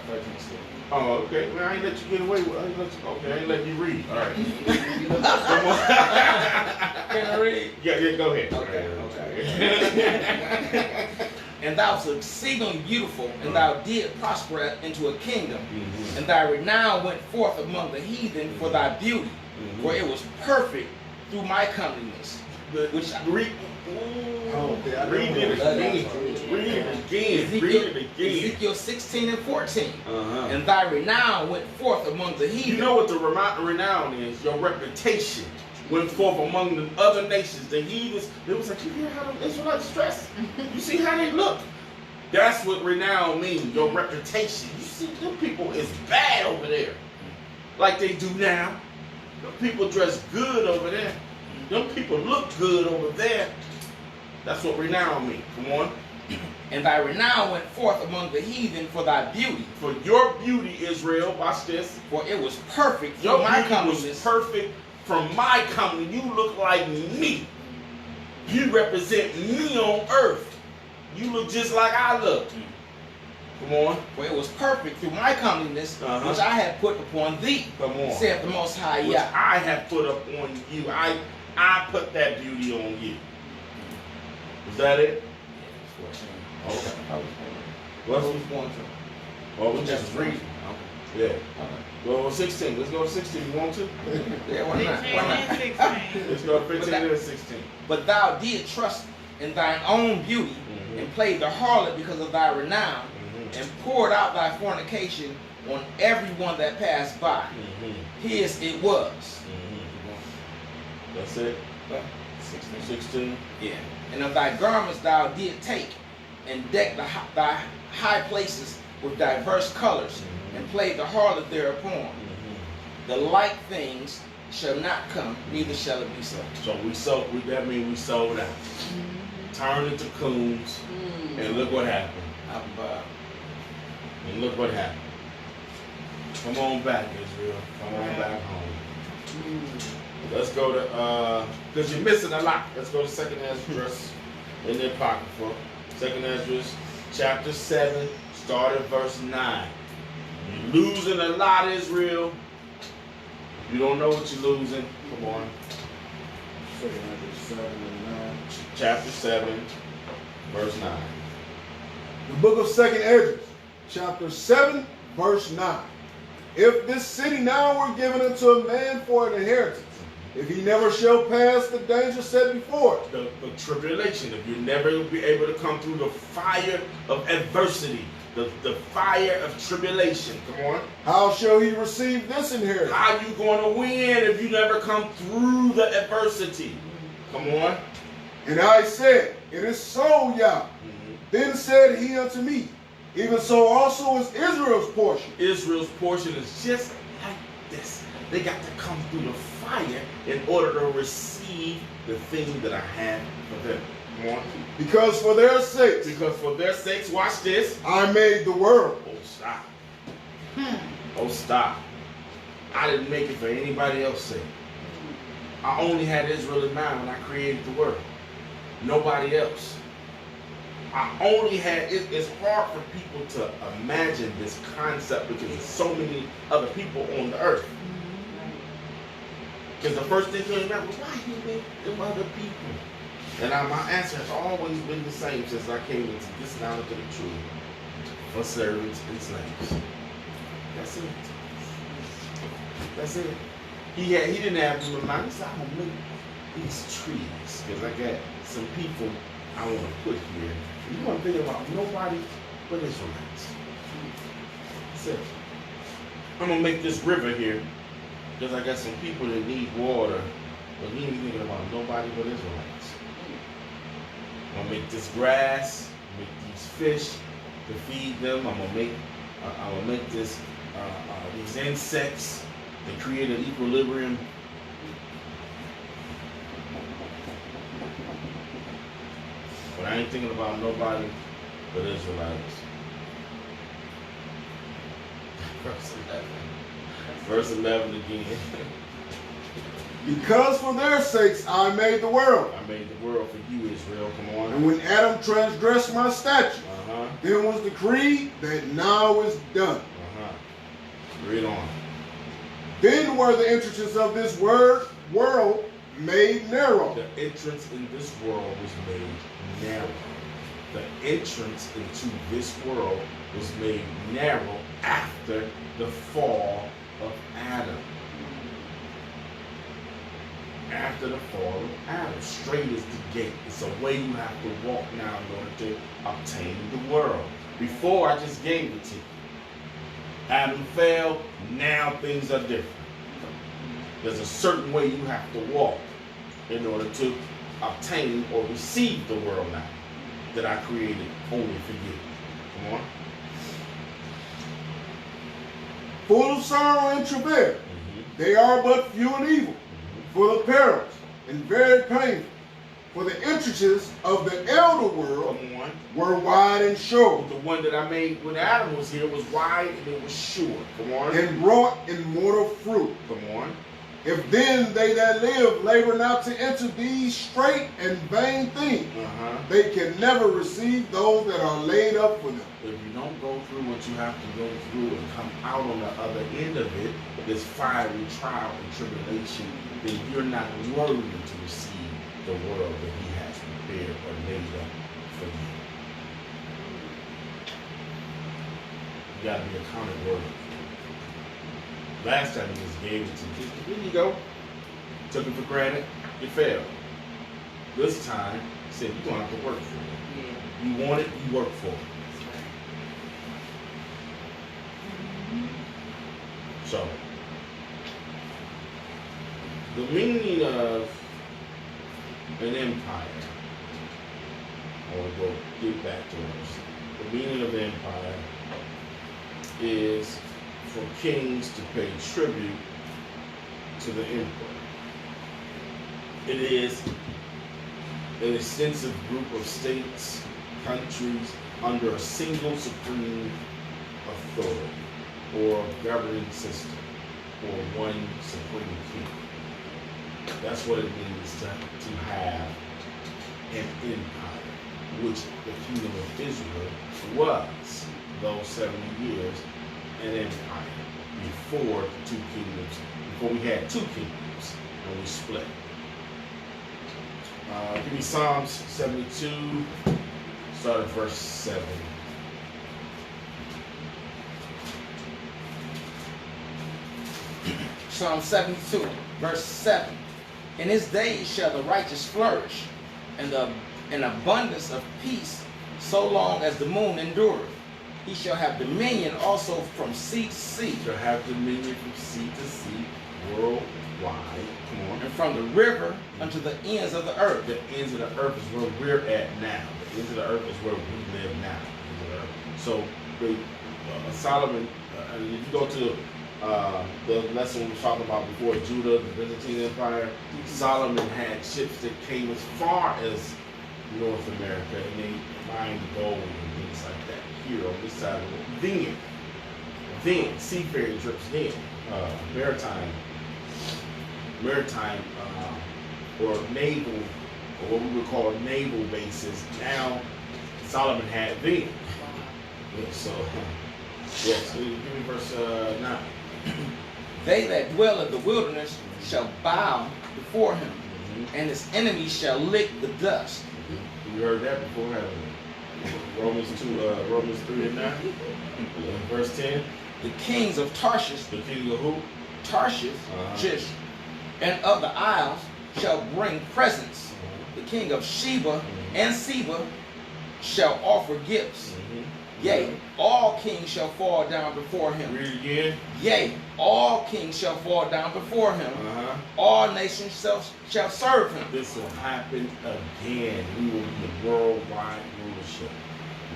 13 still. Oh, okay. Well, I ain't let you get away with it. Okay, I ain't let you read. All right. Come on. Can I read? Yeah, go ahead. Okay. And thou wast exceedingly beautiful, and thou didst prosper into a kingdom, and thy renown went forth among the heathen for thy beauty, for it was perfect through my comeliness. Which read it again. Ezekiel 16 and 14. And thy renown went forth among the heathen. You know what the renown is? Your reputation went forth among the other nations. The heathens, they was like, you hear how the Israelites dress? You see how they look? That's what renown means, your reputation. You see, them people is bad over there. Like they do now. Them people dress good over there. Them people look good over there. That's what renown means. Come on. And thy renown went forth among the heathen for thy beauty. For your beauty, Israel, watch this. For it was perfect Your from my beauty was comeliness. perfect from my coming. You look like me. You represent me on earth. You look just like I look. Come on. For it was perfect through my comeliness, which I had put upon thee. Come on. Saith the Most High Which Yah. I have put up on you. I put that beauty on you. Is that it? Okay. What's was going to? Well, we just reading. Yeah. Well, 16. Let's go to 16. You want to? Yeah, why not? 15 Why and not? 16. Let's go to 15 and 16. But thou did trust in thine own beauty, and played the harlot because of thy renown, and poured out thy fornication on everyone that passed by. His it was. That's it. 16. Yeah. And of thy garments thou did take, and deck thy high places with diverse colors, and played the harlot thereupon. The like things shall not come, neither shall it be so. So that means we sold out. Turned into coons, and look what happened. And look what happened. Come on back, Israel. Come on back home. Let's go to, because you're missing a lot. Let's go to 2nd Esdras in the Apocrypha. 2nd Esdras, chapter 7, start at verse 9. You're losing a lot, Israel. You don't know what you're losing. Come on. 2nd Esdras 7 and 9. Chapter 7, verse 9. The book of 2nd Esdras, chapter 7, verse 9. If this city now were given unto a man for an inheritance, if he never shall pass the danger set before it, The tribulation, if you never be able to come through the fire of adversity, the fire of tribulation. Come on. how shall he receive this inheritance? How you going to win if you never come through the adversity? Come on. And I said, it is so, Yah. Then said he unto me, even so also is Israel's portion. Israel's portion is just like this. They got to come through the fire in order to receive the thing that I have for them. Come on. Because for their sakes, Because for their sakes, watch this. I made the world. Oh, stop. Oh, stop. I didn't make it for anybody else's sake. I only had Israel in mind when I created the world. Nobody else. I only had, it's hard for people to imagine this concept because there's so many other people on the earth. Because the first thing came out was, why he made them other people? And my answer has always been the same since I came into this knowledge of the truth. For servants and slaves. That's it. That's it. He didn't have them in mind. He said, I'm going to make these trees. Because I got some people I want to put here. You want to think about nobody but Israelites. So, I'm going to make this river here because I got some people that need water, but he ain't thinking about nobody but Israelites. I'm going to make this grass, make these fish to feed them. I'm going to make this these insects to create an equilibrium. But I ain't thinking about nobody but Israelites. Verse 11 again. Because for their sakes I made the world. I made the world for you, Israel. Come on. And when Adam transgressed my statutes, then was decreed that now is done. Read on. Then were the entrances of this world made narrow. The entrance in this world was made narrow. The entrance into this world was made narrow after the fall of Adam. After the fall of Adam. Straight is the gate. It's a way you have to walk now in order to obtain the world. Before, I just gave it to you. Adam fell, now things are different. There's a certain way you have to walk in order to obtain or receive the world now that I created only for you. Come on. Full of sorrow and travail. They are but few and evil, full of perils, and very painful. For the entrances of the elder world were wide and sure. The one that I made when Adam was here was wide and it was sure. Come on. And brought in mortal fruit. Come on. If then they that live labor not to enter these straight and vain things, they can never receive those that are laid up for them. If you don't go through what you have to go through and come out on the other end of it, this fiery trial and tribulation, then you're not worthy to receive the world that he has prepared or laid up for you. You got to be accounted worthy. Last time he just gave it to you. Here you go. Took it for granted. You failed. This time, he said, you're going to have to work for it. Yeah. You want it, you work for it. So, the meaning of an empire, or we'll get back to us. The meaning of empire is for kings to pay tribute to the emperor. It is an extensive group of states, countries under a single supreme authority or governing system or one supreme king. That's what it means to have an empire, which the kingdom of Israel was those 70 years an empire before the two kingdoms, before we had two kingdoms and we split. Give me Psalms 72, start at verse 7. Psalm 72, verse 7. In his days shall the righteous flourish, and an abundance of peace, so long as the moon endureth. He shall have dominion also from sea to sea. Shall have dominion from sea to sea, worldwide. Come on. And from the river unto the ends of the earth. The ends of the earth is where we're at now. The ends of the earth is where we live now. So Solomon, if you go to the lesson we were talking about before, Judah, the Byzantine Empire, Solomon had ships that came as far as North America, and they mined gold and things like that here on this side of the world. Then seafaring trips, then maritime or naval, or what we would call naval bases. Now Solomon had then. Yeah, so yes, give me verse 9. They that dwell in the wilderness shall bow before him, and his enemies shall lick the dust. We heard that before, haven't we? Romans 3 and 9. Verse 10. The kings of Tarshish, The king of who? Tarshish, and of the isles shall bring presents the king of Sheba and Seba shall offer gifts. Yea, all kings shall fall down before him. Read it again. Yea, all kings shall fall down before him. All nations shall serve him. This will happen again. We will be a worldwide rulership.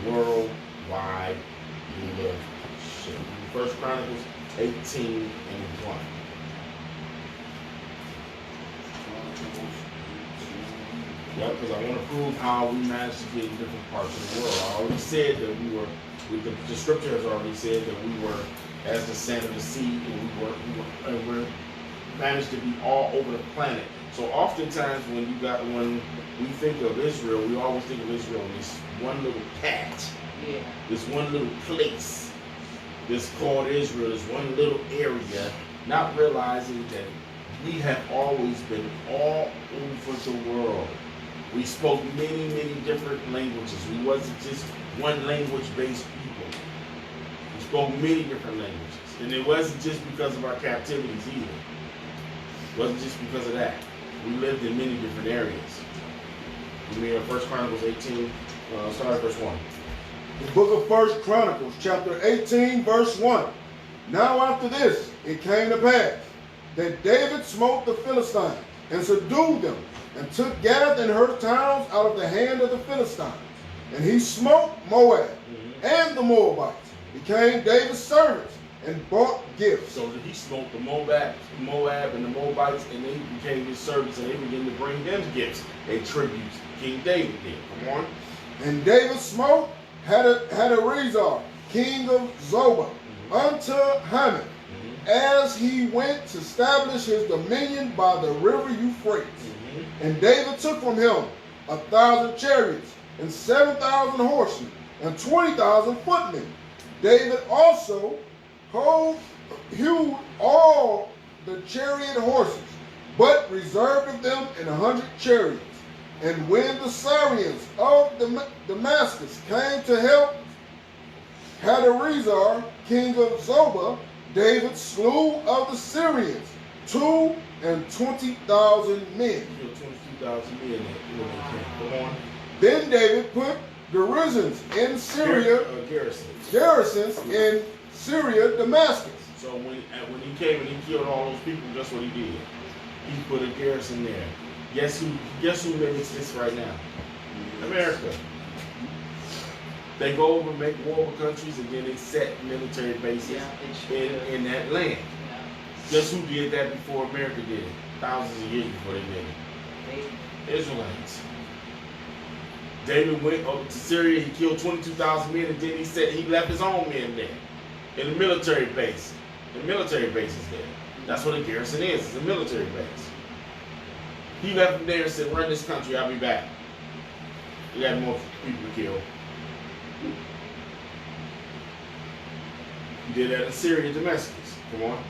Worldwide rulership. First Chronicles 18:1. Yeah, because I want to prove how we managed to get in different parts of the world. I already said that the scripture has already said that we were as the sand of the sea, and we're managed to be all over the planet. So oftentimes when we think of Israel, we always think of Israel in this one little patch, this one little place, this called Israel, this one little area, not realizing that we have always been all over the world. We spoke many, many different languages. We wasn't just one language-based people. We spoke many different languages. And it wasn't just because of our captivities either. It wasn't just because of that. We lived in many different areas. We read 1 Chronicles 18, start at verse 1. The book of 1 Chronicles, chapter 18, verse 1. Now after this, it came to pass that David smote the Philistines and subdued them, and took Gath and her towns out of the hand of the Philistines. And he smote Moab and the Moabites, became David's servants, and bought gifts. So he smote the Moab and the Moabites, and they became his servants, and they began to bring them gifts and tributes. King David did. Come on. And David smote Hadarezer, king of Zobah, unto Hammon, as he went to establish his dominion by the river Euphrates. And David took from him 1,000 chariots, and 7,000 horsemen, and 20,000 footmen. David also hewed all the chariot horses, but reserved them in 100 chariots. And when the Syrians of Damascus came to help Hadarezer, king of Zobah, David slew of the Syrians 22,000 men. 22,000 men. Come on. Then David put garrisons in Syria, garrisons in Syria, Damascus. So when he came and he killed all those people, guess what he did? He put a garrison there. Guess who mimics this right now? America. They go over and make war with countries, and then they set military bases in that land. Guess who did that before America did it? Thousands of years before they did it. Israelites. David went over to Syria, he killed 22,000 men, and then he left his own men there. In the military base. The military base is there. That's what a garrison is. It's a military base. He left them there and said, run this country, I'll be back. We got more people to kill. He did that in Syria, Damascus. Come on.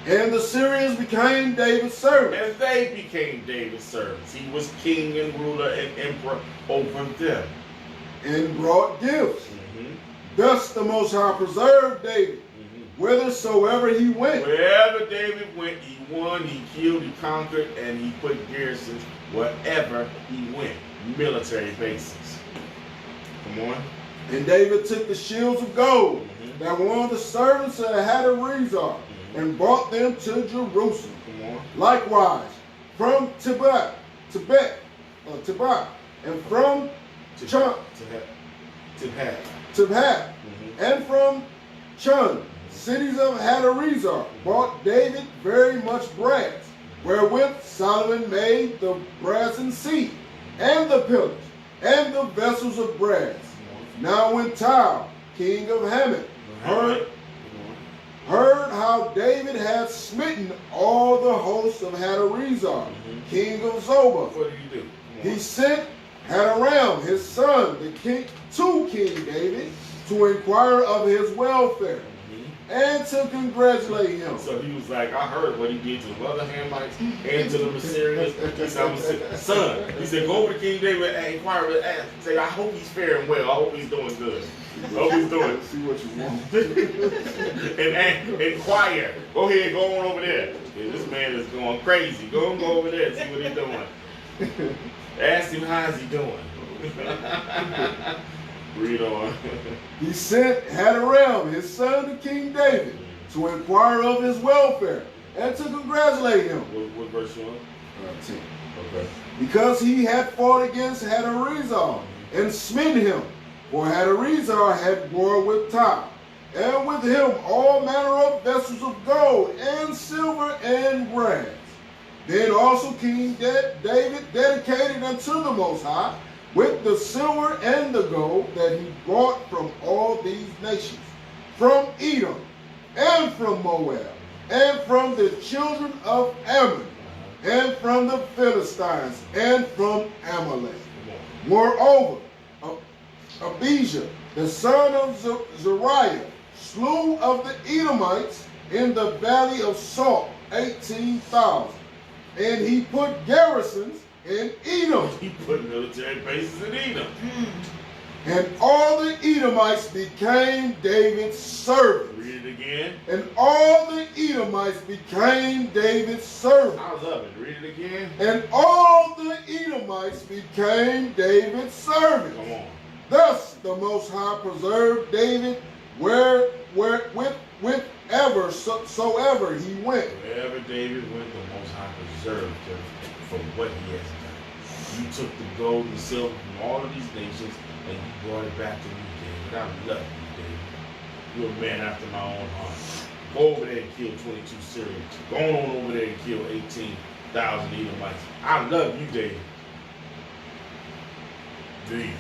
And the Syrians became David's servants. And they became David's servants. He was king and ruler and emperor over them. And brought gifts. Thus the Most High preserved David, whithersoever he went. Wherever David went, he won, he killed, he conquered, and he put garrisons wherever he went. Military bases. Come on. And David took the shields of gold that were on the servants of Hadarezer, and brought them to Jerusalem. Likewise, from Tibet, and from Tibhat, and from Chun, cities of Hadarezer, brought David very much brass, wherewith Solomon made the brazen seat, and the pillars, and the vessels of brass. Now when Tyre, king of Hammon, heard how David had smitten all the hosts of Hadarezer, king of Zobah, What did he do? he sent Hadaram, his son, the king, to King David to inquire of his welfare and to congratulate him. So he was like, I heard what he did to the other Hamites and to the Assyrians. He said, son, he said, go over to King David and inquire with and say, I hope he's faring well. I hope he's doing good. I hope he's doing. See what you want. and inquire. Go ahead, go on over there. Yeah, this man is going crazy. Go over there and see what he's doing. Ask him how's he doing. Read on. He sent Hadoram, his son to King David, to inquire of his welfare and to congratulate him. What verse you on? 10. Okay. Because he had fought against Hadarezer and smitten him, for Hadarezer had war with Tyre, and with him all manner of vessels of gold and silver and brass. Then also King David dedicated unto the Most High with the silver and the gold that he brought from all these nations, from Edom, and from Moab, and from the children of Ammon, and from the Philistines, and from Amalek. Moreover, Abijah, the son of Zariah, slew of the Edomites in the valley of Salt 18,000. And he put garrisons in Edom. He put military bases in Edom. And all the Edomites became David's servants. Read it again. And all the Edomites became David's servants. I love it. Read it again. And all the Edomites became David's servants. Come on. Thus the Most High preserved David whithersoever he went. Wherever David went, the Most High preserved him from what he has done. You took the gold and silver from all of these nations and you brought it back to me, David. I love you, David. You're a man after my own heart. Go over there and kill 22 Syrians. Go on over there and kill 18,000 Edomites. I love you, David. David.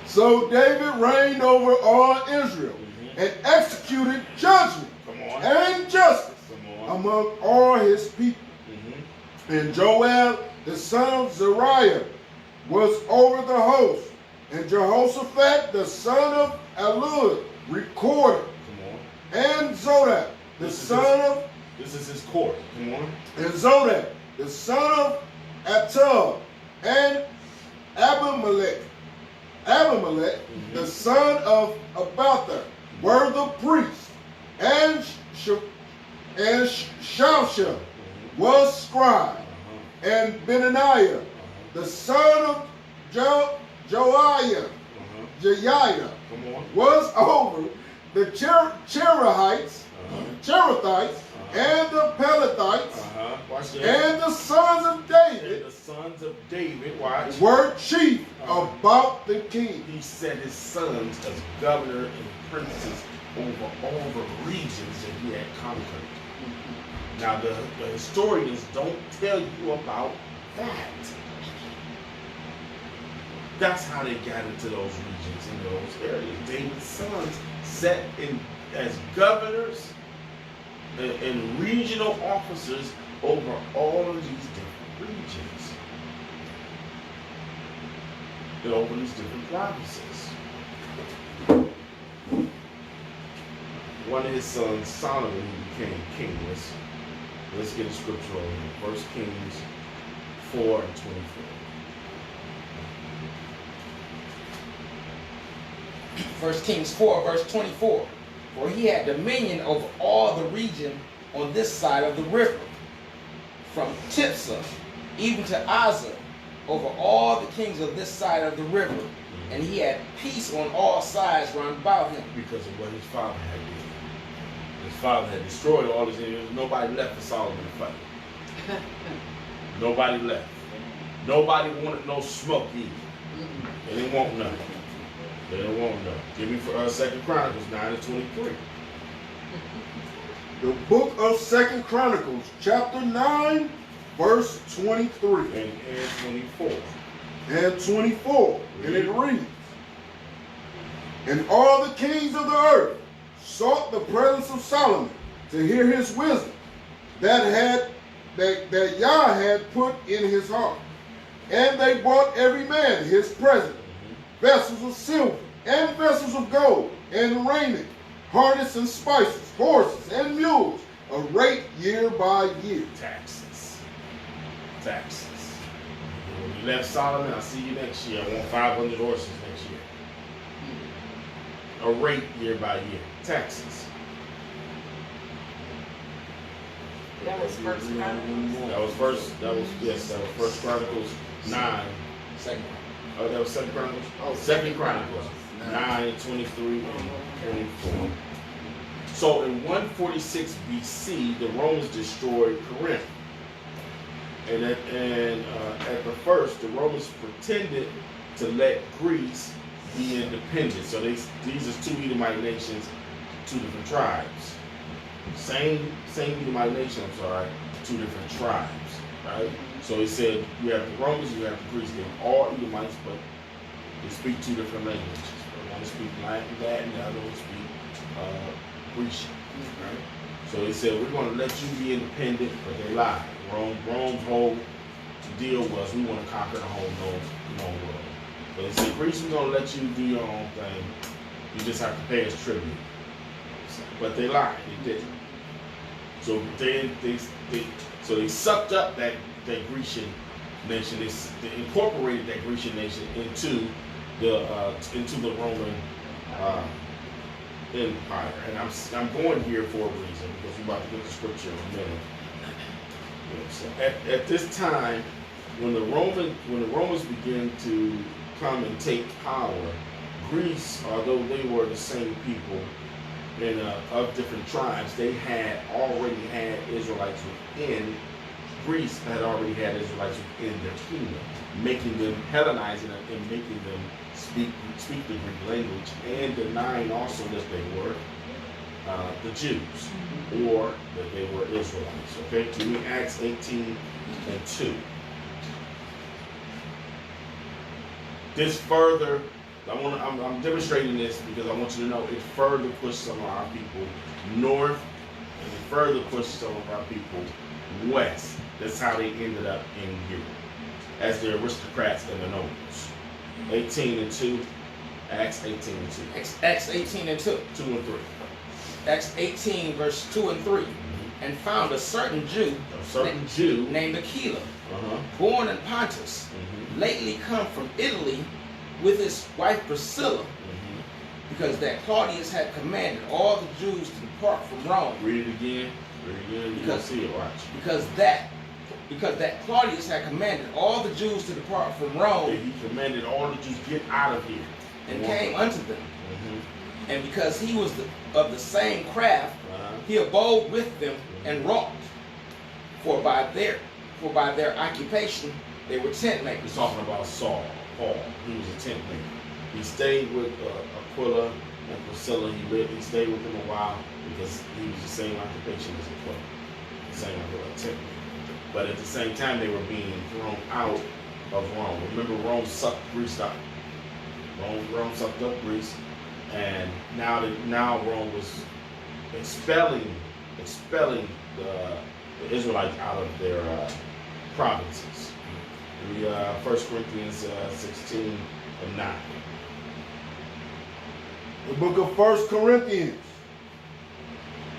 So David reigned over all Israel and executed judgment and justice among all his people. And Joel, the son of Zariah, was over the host. And Jehoshaphat, the son of Elud, recorded. And Zodab, the son of... This is his court. Come on. And Zodab, the son of Atub, and Abimelech, the son of Abiathar, were the priests, and Shalisha was scribe, and Benaniah, the son of Joiada, was over the Cherethites, and the Pelethites, and the sons of David. Watch. Were chief about the king. He set his sons as governor and princes over all the regions that he had conquered. Now the historians don't tell you about that. That's how they got into those regions, in those areas. David's sons set in as governors and regional officers over all of these different regions. And over these different provinces. One of his sons, Solomon, he became king. Let's get a scripture over here. 1 Kings 4 and 24. 1 Kings 4, verse 24. For he had dominion over all the region on this side of the river, from Tipsah even to Azza, over all the kings of this side of the river. And he had peace on all sides round about him. Because of what his father had done. His father had destroyed all his enemies. Nobody left for Solomon to fight. Nobody left. Nobody wanted no smoke either. They didn't want none. They didn't want none. Give me for 2 Chronicles 9 and 23. The book of 2 Chronicles, chapter 9, verse 23. And 24. And 24. And it reads, and all the kings of the earth sought the presence of Solomon to hear his wisdom that Yah had put in his heart. And they brought every man his present, vessels of silver, and vessels of gold, and raiment, harness and spices, horses and mules, a rate year by year. Taxes. When you left Solomon, I'll see you next year. I want 500 horses next year. A rate year by year. Taxes. That That was First Chronicles. That was First Chronicles 9. Second. Oh, that was Second Chronicles? Oh, Second Chronicles 9, 23, and 24. So in 146 BC, the Romans destroyed Corinth. And at the first, the Romans pretended to let Greece be independent. So these are two Edomite nations, two different tribes. Same Edomite nation, two different tribes, right? So he said you have the Romans, you have the Greeks. They're all Edomites, but they speak two different languages. One speak Latin, the other one speak Grecian, right? So he said we're going to let you be independent, but they lied. Rome's whole deal was we want to conquer the whole known world. But they said Greece, we're going to let you do your own thing. You just have to pay us tribute. But they lied. They didn't. So they sucked up that Grecian nation. They incorporated that Grecian nation into the Roman Empire. And I'm going here for a reason because we're about to get the scripture in a minute. So at this time, when the Romans began to come and take power, Greece, although they were the same people and of different tribes, they had already had Israelites within Greece. Had already had Israelites within their kingdom, making them Hellenizing them and making them speak the Greek language, and denying also that they were the Jews or that they were Israelites. Okay, to me, Acts 18:2. This further, I'm demonstrating this because I want you to know it further pushed some of our people north, and it further pushed some of our people west. That's how they ended up in Europe as the aristocrats and the nobles. 18:2, Acts 18:2. Acts 18:2. 2 and 3. Acts 18, verse 2 and 3. And found a certain Jew named Aquila, born in Pontus, lately come from Italy with his wife Priscilla, because that Claudius had commanded all the Jews to depart from Rome. Read it again. Because see it, watch. Because that Claudius had commanded all the Jews to depart from Rome. He commanded all the Jews get out of here. And came unto them. And because he was of the same craft, he abode with them and wrought. For by their occupation they were tent makers. He's talking about Paul. He was a tent maker. He stayed with Aquila and Priscilla. He stayed with them a while because he was the same occupation as Aquila, the same tent maker. But at the same time, they were being thrown out of Rome. Remember, Rome sucked Greece up. Rome sucked up Greece, and now Rome was expelling the Israelites out of their provinces. We 1 Corinthians 16:9. The book of 1 Corinthians,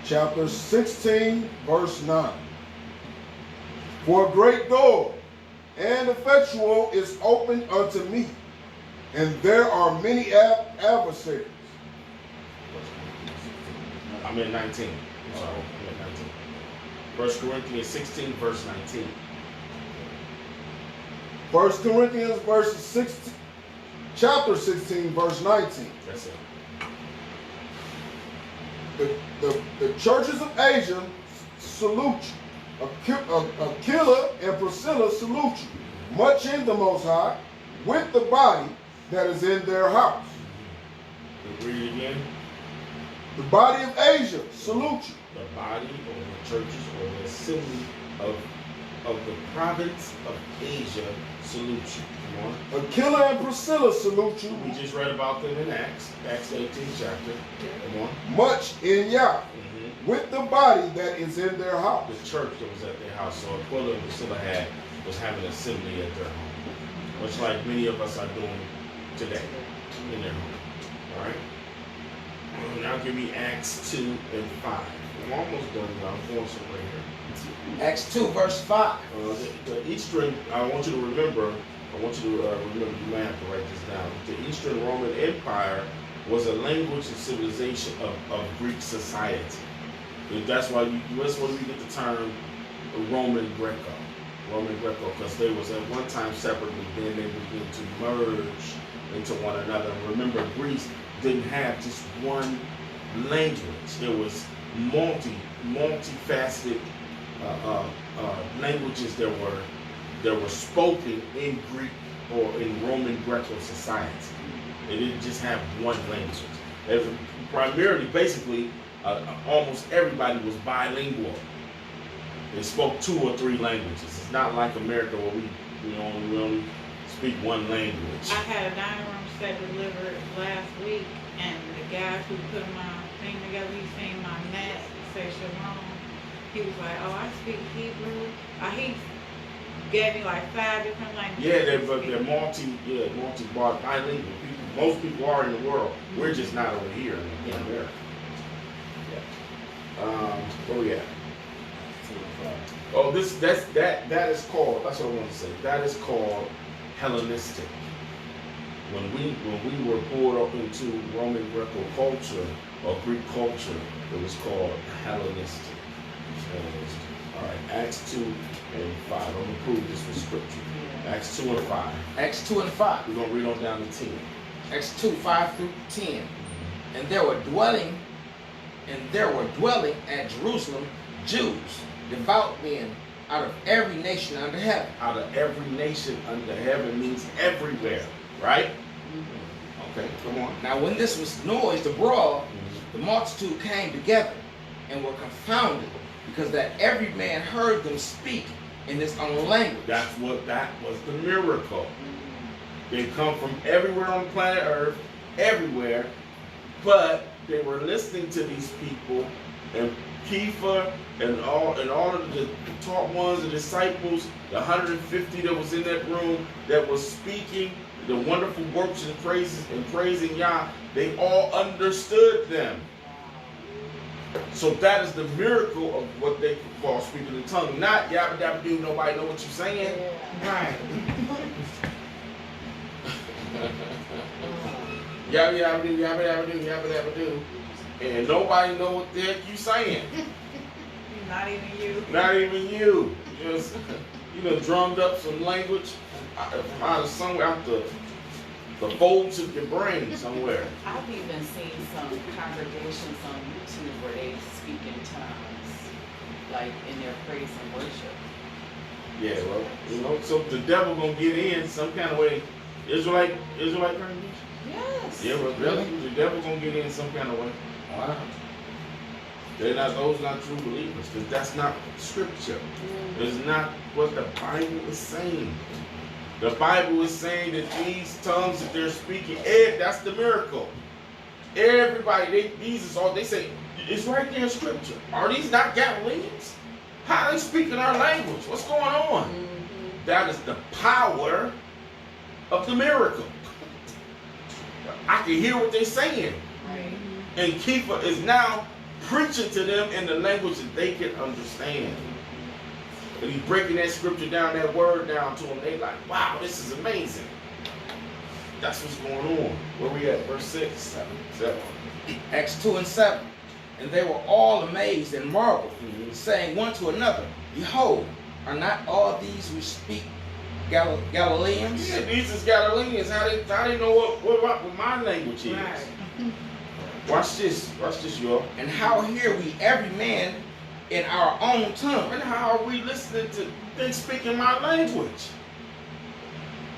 chapter 16, verse 9. For a great door and effectual is opened unto me, and there are many adversaries. I'm in 19. I'm sorry, I'm in 19. 1 Corinthians 16, verse 19. 1 Corinthians chapter 16, verse 19. That's it. The churches of Asia salute you. Aquila and Priscilla salute you, much in the Most High, with the body that is in their house. Read it again. The body of Asia salute you. The body or the churches or the assembly of the province of Asia salute you. Come on. Aquila and Priscilla salute you. We just read about them in Acts 18 chapter. Come on. Much in Yah, with the body that is in their house. The church that was at their house. So Aquila and Priscilla was having an assembly at their home, much like many of us are doing today in their home. All right. Now give me Acts 2 and 5. I'm almost done now. I'm going somewhere here. Acts 2, verse 5. The Eastern, I want you to remember, you might have to write this down. The Eastern Roman Empire was a language and civilization of Greek society. That's why we get the term Roman Greco, because they was at one time separately, then they began to merge into one another. And remember, Greece didn't have just one language. It was multifaceted languages that were spoken in Greek or in Roman Greco society. They didn't just have one language. Primarily, basically, almost everybody was bilingual. They spoke 2 or 3 languages. It's not like America where we only speak one language. I had a dining room set delivered last week, and the guy who put my thing together, he seen my mat, say Shalom. He was like, "Oh, I speak Hebrew." He gave me like 5 different languages. Yeah, they're bilingual people. Most people are in the world. We're just not over here in America. Yeah. Where we at? Oh, that is called. That's what I want to say. That is called Hellenistic. When we were poured up into Roman Greco culture or Greek culture, it was called Hellenistic. All right, Acts 2 and 5. I'm gonna prove this with scripture. Acts 2 and 5. Acts 2 and 5. We're gonna read on down to 10. Acts 2, 5 through 10. And there were dwelling at Jerusalem Jews, devout men out of every nation under heaven. Out of every nation under heaven means everywhere, right? Okay, come on. Now when this was noised abroad, the multitude came together and were confounded, because that every man heard them speak in his own language. That was the miracle. They come from everywhere on planet Earth, everywhere, but they were listening to these people, and Kepha and all of the taught ones, the disciples, the 150 that was in that room that was speaking the wonderful works and praises and praising Yah, they all understood them. So that is the miracle of what they call speaking in tongue. Not yabba dabba doo, nobody know what you're saying. Right. Yabba yabba doo, yabba dabba doo, yabba dabba doo. And nobody know what the heck you saying. Not even you. Not even you. Just, drummed up some language from out of somewhere, out the folds of your brain somewhere. I've even seen some congregations on YouTube where they speak in tongues, like in their praise and worship. Yeah, well, so the devil gonna get in some kind of way. Israelite congregation? Yes. Yeah, well, the devil gonna get in some kind of way. Wow. Those not true believers, because that's not scripture. It's not what the Bible is saying. The Bible is saying that these tongues that they're speaking, that's the miracle. Everybody, they say, it's right there in scripture. Are these not Galileans? How are they speaking our language? What's going on? That is the power of the miracle. I can hear what they're saying. Right. And Kepha is now preaching to them in the language that they can understand. And he's breaking that scripture down, that word down to them. They like, wow, this is amazing. That's what's going on. Where we at? Verse 6, 7. Acts 2 and 7. And they were all amazed and marveled, saying one to another, Behold, are not all these who speak Galileans? Yeah, these is Galileans. How they know what my language is? Right. Watch this, y'all. And how hear we every man in our own tongue? And how are we listening to them speaking my language?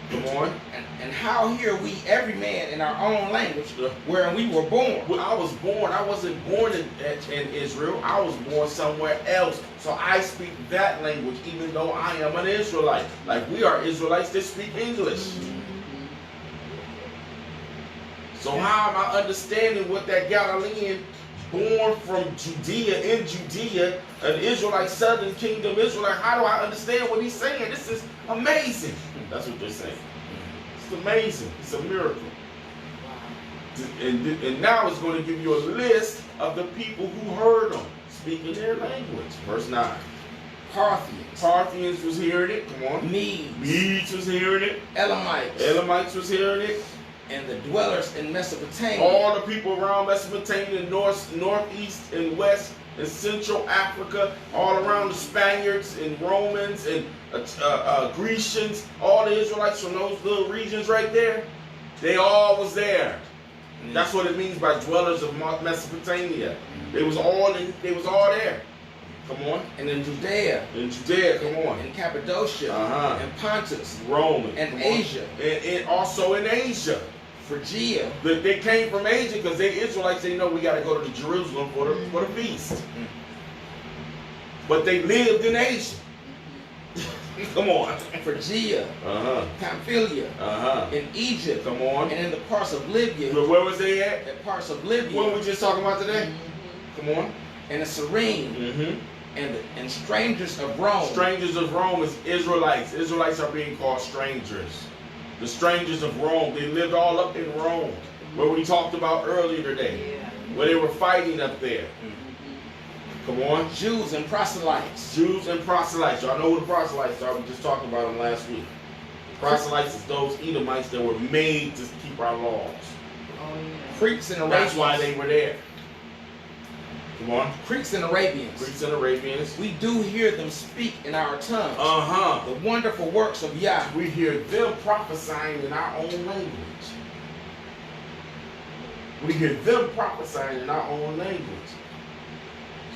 Come on. And how hear we every man in our own language wherein we were born? When I was born, I wasn't born in Israel. I was born somewhere else. So I speak that language even though I am an Israelite. Like we are Israelites that speak English. So how am I understanding what that Galilean born from Judea, in Judea, an Israelite, southern kingdom Israelite, how do I understand what he's saying? This is amazing. That's what they're saying. It's amazing. It's a miracle. And now it's going to give you a list of the people who heard them speaking their language. Verse 9. Parthians was hearing it. Come on. Medes was hearing it. Elamites was hearing it. And the dwellers in Mesopotamia. All the people around Mesopotamia, northeast and west, in Central Africa, all around the Spaniards and Romans and Grecians, all the Israelites from those little regions right there, they all was there. That's what it means by dwellers of Mesopotamia. They was all there. Come on. And in Judea. Come on. In Cappadocia. And Pontus. Rome. And Asia. And also in Asia. Phrygia. They came from Asia because they Israelites, they know we got to go to Jerusalem for the feast. But they lived in Asia. Come on. Phrygia. Pamphylia. In Egypt. Come on. And in the parts of Libya. Where was they at? The parts of Libya. What we just talking about today? Come on. And the Cyrene. And strangers of Rome. Strangers of Rome is Israelites. Israelites are being called strangers. The strangers of Rome. They lived all up in Rome, where we talked about earlier today, where they were fighting up there. Come on. Jews and proselytes. Jews and proselytes. Y'all know who the proselytes are. We just talked about them last week. Proselytes is those Edomites that were made to keep our laws. Creeks and Arabians. That's why they were there. Come on. Creeks and Arabians. Greeks and Arabians. We do hear them speak in our tongues. The wonderful works of Yah. We hear them prophesying in our own language. We hear them prophesying in our own language.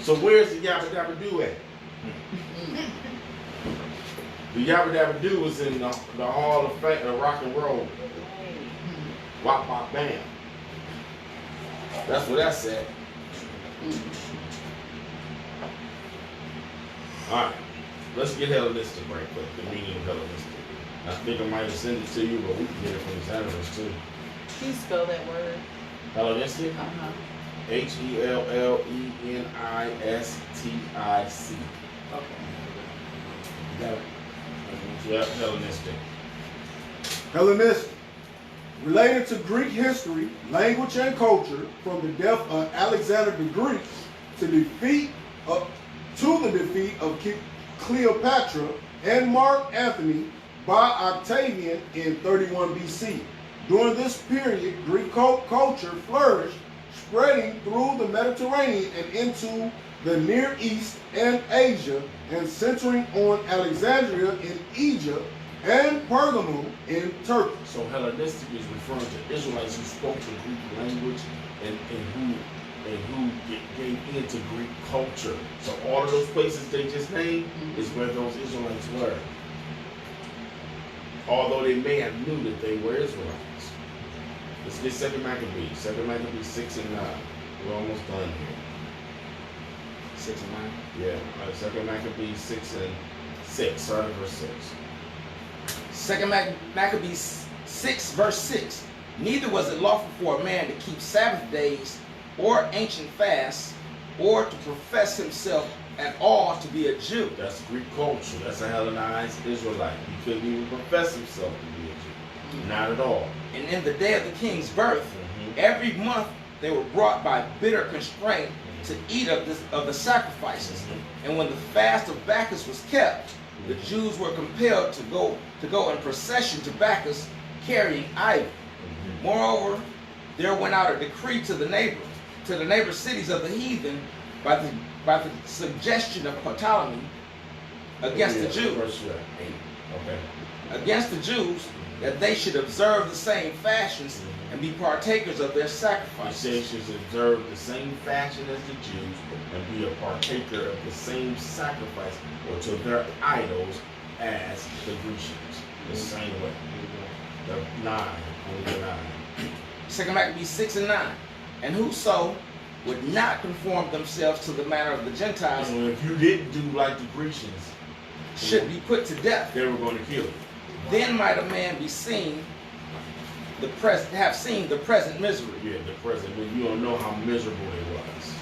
So where's the Yabba Dabba Do at? The Yabba Dabba Do is in the Hall of Fame, Rock and Roll. Wop Wop Bam. That's what that's at. Alright, let's get Hellenistic right quick, the meaning of Hellenistic. I think I might have sent it to you, but we can get it from the Saturdays too. Can you spell that word? Hellenistic? Hellenistic. Okay. Got it? Yeah, Hellenistic. Hellenistic. Related to Greek history, language, and culture, from the death of Alexander the Greek to the defeat of Cleopatra and Mark Antony by Octavian in 31 BC. During this period, Greek culture flourished, spreading through the Mediterranean and into the Near East and Asia, and centering on Alexandria in Egypt and Pergamum in Turkey. So Hellenistic is referring to Israelites who spoke the Greek language and who gave into Greek culture. So all of those places they just named is where those Israelites were. Although they may have knew that they were Israelites. Let's get 2 Maccabees. 2 Maccabees 6 and 9. We're almost done here. 6 and 9? Yeah. 2 Maccabees 6 and 6. Start at verse 6. 2 Maccabees 6, verse 6. Neither was it lawful for a man to keep Sabbath days or ancient fasts, or to profess himself at all to be a Jew. That's Greek culture. That's a Hellenized Israelite. He couldn't even profess himself to be a Jew. Not at all. And in the day of the king's birth, every month they were brought by bitter constraint to eat of the sacrifices. And when the fast of Bacchus was kept, the Jews were compelled to go in procession to Bacchus, carrying ivory. Moreover, there went out a decree to the neighbor cities of the heathen by the suggestion of Ptolemy against the Jews. Against the Jews, that they should observe the same fashions and be partakers of their sacrifices. They should observe the same fashion as the Jews and be a partaker of the same sacrifice or to their idols as the Grecians. The same way. The 9, only 9. 2 Maccabees 6 and 9. And whoso would not conform themselves to the manner of the Gentiles, so if you didn't do like the Grecians, should be put to death. They were going to kill you. Then might a man be seen have seen the present misery. Yeah, the present. You don't know how miserable it was.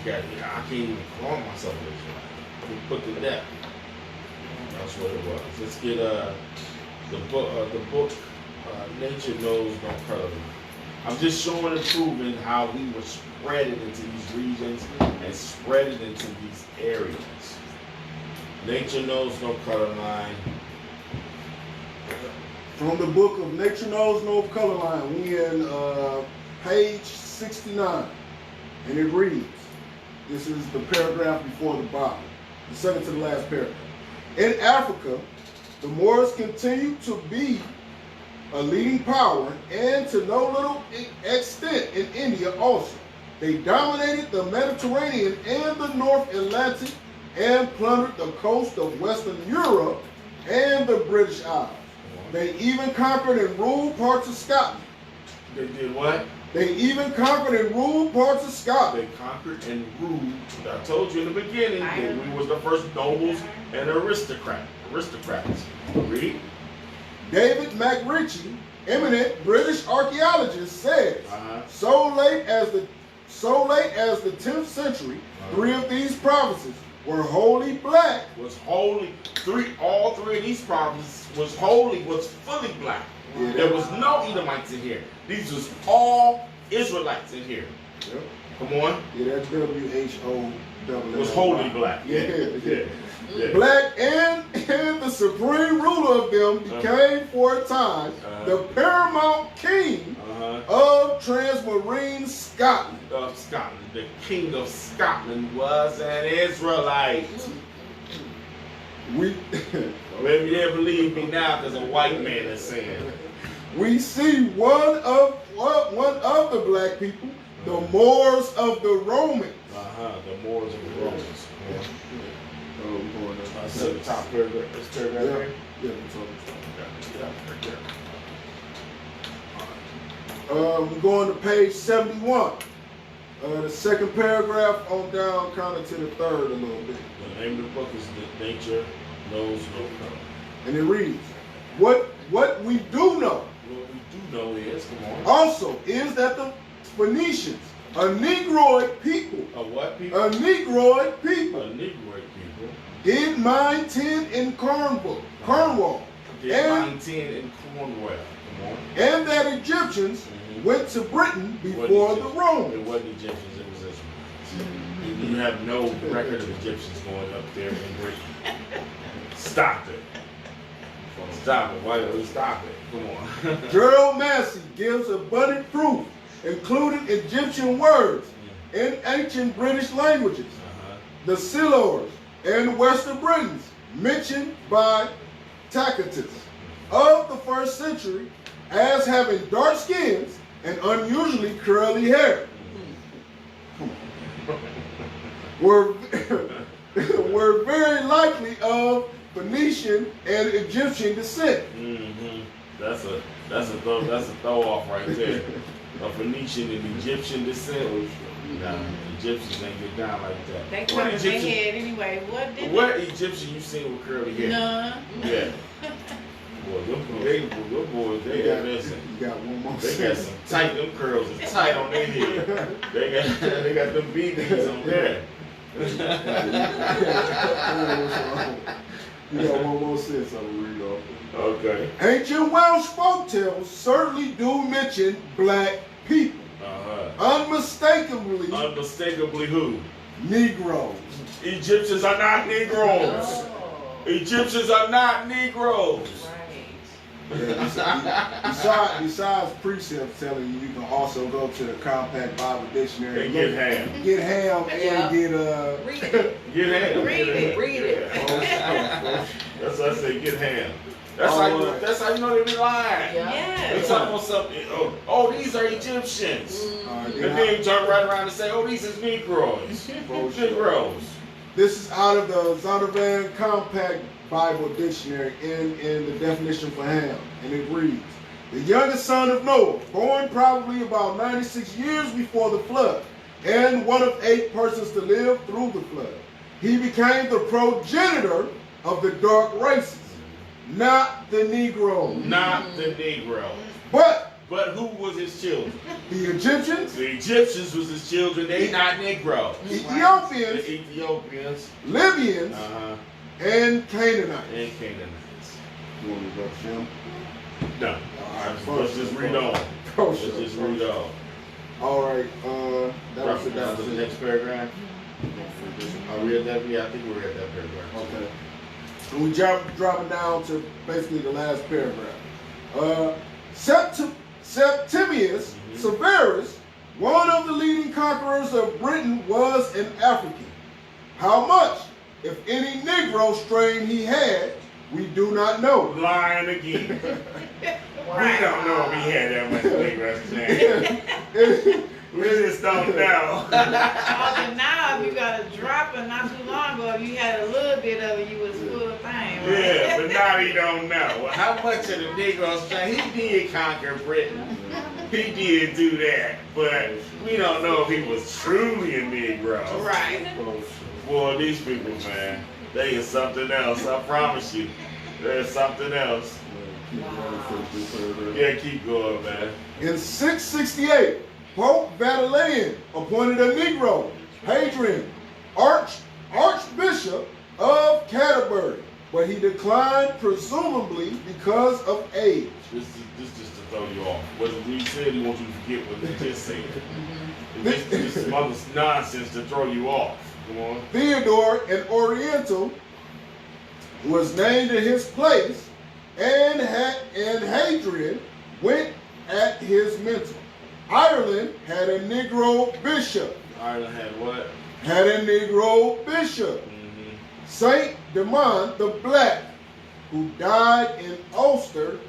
I can't even call myself an Israelite. Put to death. That's what it was. Let's get the book Nature Knows No Color. I'm just showing and proving how we were spreading into these regions and spreading into these areas. Nature Knows No Color Line. From the book of Nature Knows No Color Line, we in page 69. And it reads, this is the paragraph before the bottom, the second to the last paragraph. In Africa, the Moors continue to be a leading power, and to no little extent in India also. They dominated the Mediterranean and the North Atlantic and plundered the coast of Western Europe and the British Isles. They even conquered and ruled parts of Scotland. They did what? They even conquered and ruled parts of Scotland. They conquered and ruled. I told you in the beginning that we was the first nobles and aristocrats. Read. David McRitchie, eminent British archaeologist, says, so late as the 10th century, 3 of these provinces were wholly black. All three of these provinces was fully black. Yeah, there was no Edomites in here. These was all Israelites in here. Yep. Come on. Yeah, that's WHO. It was wholly black. Yeah. Black, and the supreme ruler of them became for a time the paramount king of transmarine Scotland. The king of Scotland was an Israelite. Maybe you didn't believe me now because a white man is saying. We see one of the black people, the Moors of the Romans. The Moors of the Romans. The top paragraph. This paragraph right here? We're going to page 71. The second paragraph on down, kind of to the third a little bit. The name of the book is Nature Knows No Color. And it reads, what we do know. What we do know is, come on. Also, is that the Phoenicians, a Negroid people. A what people? A Negroid people. A Negroid people. Did mine 10 in Cornwall. Did mine 10 in Cornwall. Come on. And that Egyptians went to Britain before the Romans. It wasn't Egyptians, it was Israelites. You have no record of Egyptians going up there in Britain. Stop it. Stop it. Why don't we stop it? Come on. Gerald Massey gives abundant proof, including Egyptian words in ancient British languages. The Silurs and Western Britons, mentioned by Tacitus of the 1st century as having dark skins and unusually curly hair, were very likely of Phoenician and Egyptian descent. That's a throw off right there. A Phoenician and Egyptian descent. Nah, Egyptians ain't get down like that. They covered their head anyway. What Egyptian you seen with curly hair? None. Yeah. Boy, them boys, they got listen. You got one more. They got some tight. Them curls is tight on their head. They got them BBs on there. You got one more sentence I'm gonna read off. Okay. Ancient Welsh folktales certainly do mention black people. Unmistakably. Unmistakably who? Negroes. Egyptians are not Negroes. Egyptians are not Negroes. Yeah, besides precepts telling you, you can also go to the Compact Bible Dictionary and get ham. Get ham and read it. Get ham. Read it. That's what I say. Get ham. That's how you know they be lying. Yeah. They talk about something. Oh, these are Egyptians. And then you turn right around and say, oh, these is Negroes. Negroes. This is out of the Zondervan Compact Bible Dictionary in the definition for ham. And it reads, the youngest son of Noah, born probably about 96 years before the flood, and one of 8 persons to live through the flood. He became the progenitor of the dark races, not the Negro. Not the Negro. But who was his children? The Egyptians. The Egyptians was his children. They not Negro. Ethiopians. The Ethiopians. Libyans. And Canaanites. You want me to go to him? No. All right, let's just read on. Let's just read on. All right. That was the next paragraph. I read that. Yeah, I think we read that paragraph. Okay. And we dropping down to basically the last paragraph. Septimius Severus One of the leading conquerors of Britain was an African. How much, if any, Negro strain he had, we do not know. Lying again. We don't know if he had that much Negro strain. We just don't know. Although now, if you got a dropper not too long ago, if you had a little bit of it, you was full of thing, right? Yeah, but now he don't know. Well, how much of the Negro strain? He did conquer Britain. He did do that, but we don't know if he was truly a Negro. Right. Boy, these people, man, they is something else. I promise you, there's something else. Yeah, keep going, man. In 668, Pope Valerian appointed a Negro, Hadrian, Archbishop of Canterbury, but he declined, presumably because of age. This just to throw you off. What he said, he wants you to forget what he just said. This is mother's nonsense to throw you off. Come on. Theodore, an Oriental, was named in his place, and Hadrian went at his mentor. Ireland had a Negro bishop. Ireland had what? Had a Negro bishop. Mm-hmm. Saint Demond the Black, who died in Ulster,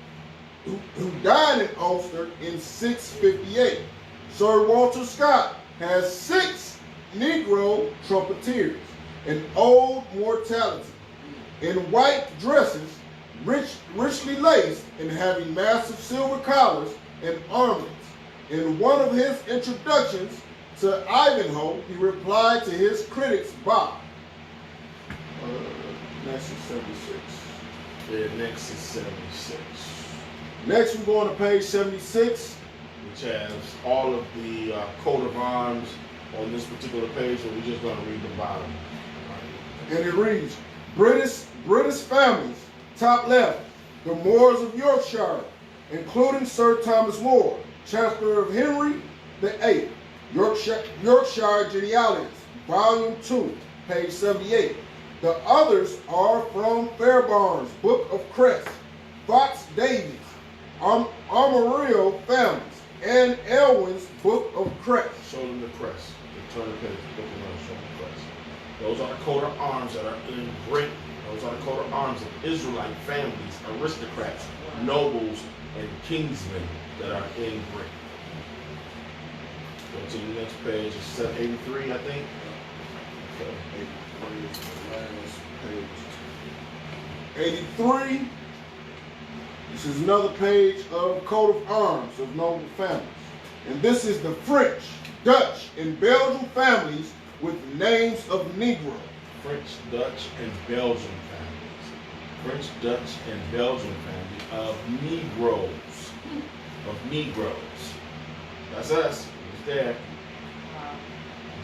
who died in Ulster in 658. Sir Walter Scott has 6 Negro trumpeters, an old mortality, in white dresses, richly laced, and having massive silver collars and armlets. In one of his introductions to Ivanhoe, he replied to his critics, Bob. Next is 76. Yeah, next is 76. Next, we go on to page 76. Which has all of the coat of arms on this particular page, so we're just going to read the bottom. And it reads, British families, top left, the Moors of Yorkshire, including Sir Thomas More, Chancellor of Henry VIII, Yorkshire Genealogies, Volume 2, page 78. The others are from Fairbairn's Book of Crest, Fox Davies, Armorial families, and Elwin's Book of Crest. Show them the crest. The turn the page. Look around, show them the crest. Those are the coat of arms that are in Britain. Those are the coat of arms of Israelite families, aristocrats, nobles, and kingsmen that are in Britain. Go to the next page. It's 783, I think. Okay. 83. This is another page of coat of arms of noble families. And this is the French, Dutch, and Belgian families with the names of Negro. French, Dutch, and Belgian families. French, Dutch, and Belgian family of Negroes. Of Negroes. That's us. It's there.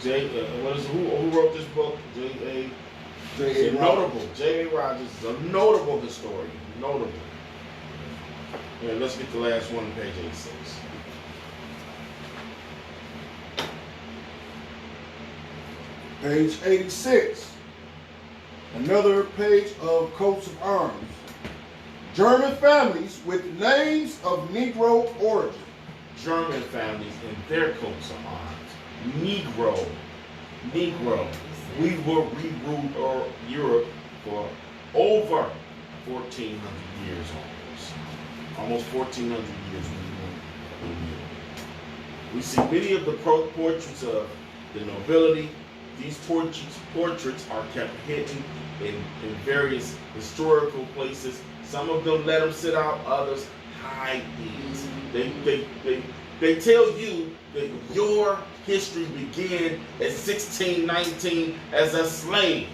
Who wrote this book? J.A. Notable. J.A. Rogers is a notable historian. Notable. Yeah, let's get the last one on page 86. Page 86. Another page of coats of arms. German families with names of Negro origin. German families and their coats of arms. Negro. We ruled Europe for over 1,400 years almost 1,400 years we ruled Europe. We see many of the portraits of the nobility. These portraits are kept hidden in various historical places. Some of them let them sit out, others hide these. They tell you that your history began at 1619 as a slave.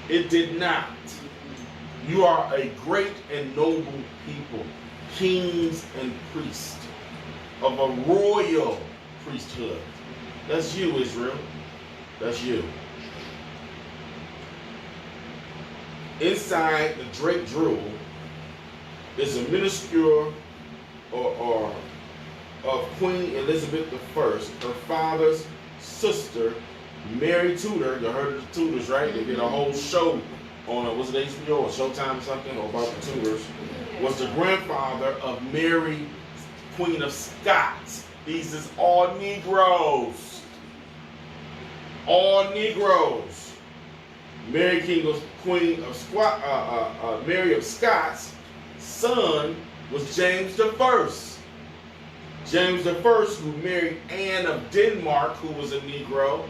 It did not. You are a great and noble people, kings and priests of a royal priesthood. That's you, Israel. That's you. Inside the draped jewel is a minuscule or of Queen Elizabeth I, her father's sister, Mary Tudor. You heard of the Tudors, right? They did a whole show on it. Was it HBO or Showtime or something? Or about the Tudors. Was the grandfather of Mary, Queen of Scots. These is all Negroes. All Negroes. Mary Mary of Scots' son was James the First. James the First, who married Anne of Denmark, who was a Negro.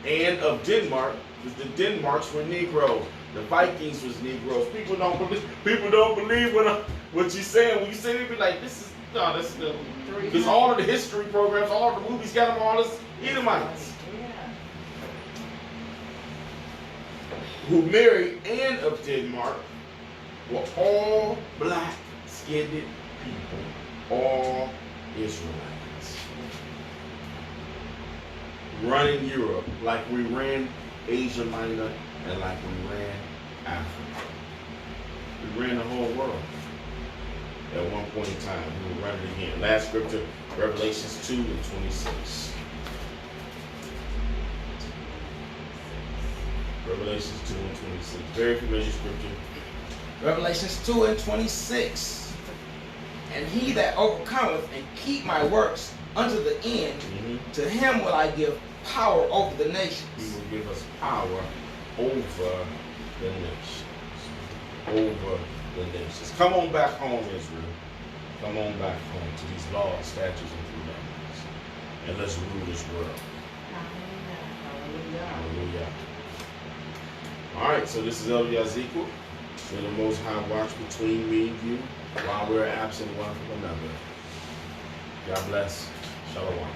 Anne of Denmark, because the Denmarks were Negroes. The Vikings was Negroes. People don't believe what you're saying. When you say it, be like, this is no, that's the because all of the history programs, all the movies got them all as Edomites. Who married Anne of Denmark were all black-skinned people, all Israelites. Running Europe like we ran Asia Minor and like we ran Africa. We ran the whole world at one point in time. We will run it again. Last scripture, Revelations 2:26. Revelations 2:26. Very familiar scripture. Revelations 2:26. And he that overcometh and keep my works unto the end, to him will I give power over the nations. He will give us power over the nations. Over the nations. Come on back home, Israel. Come on back home to these laws, statutes, and commandments. And let's rule this world. Hallelujah. Hallelujah. All right, so this is Elder Yaziku. May the Most High watch between me and you while we're absent one from another. God bless. Shalom.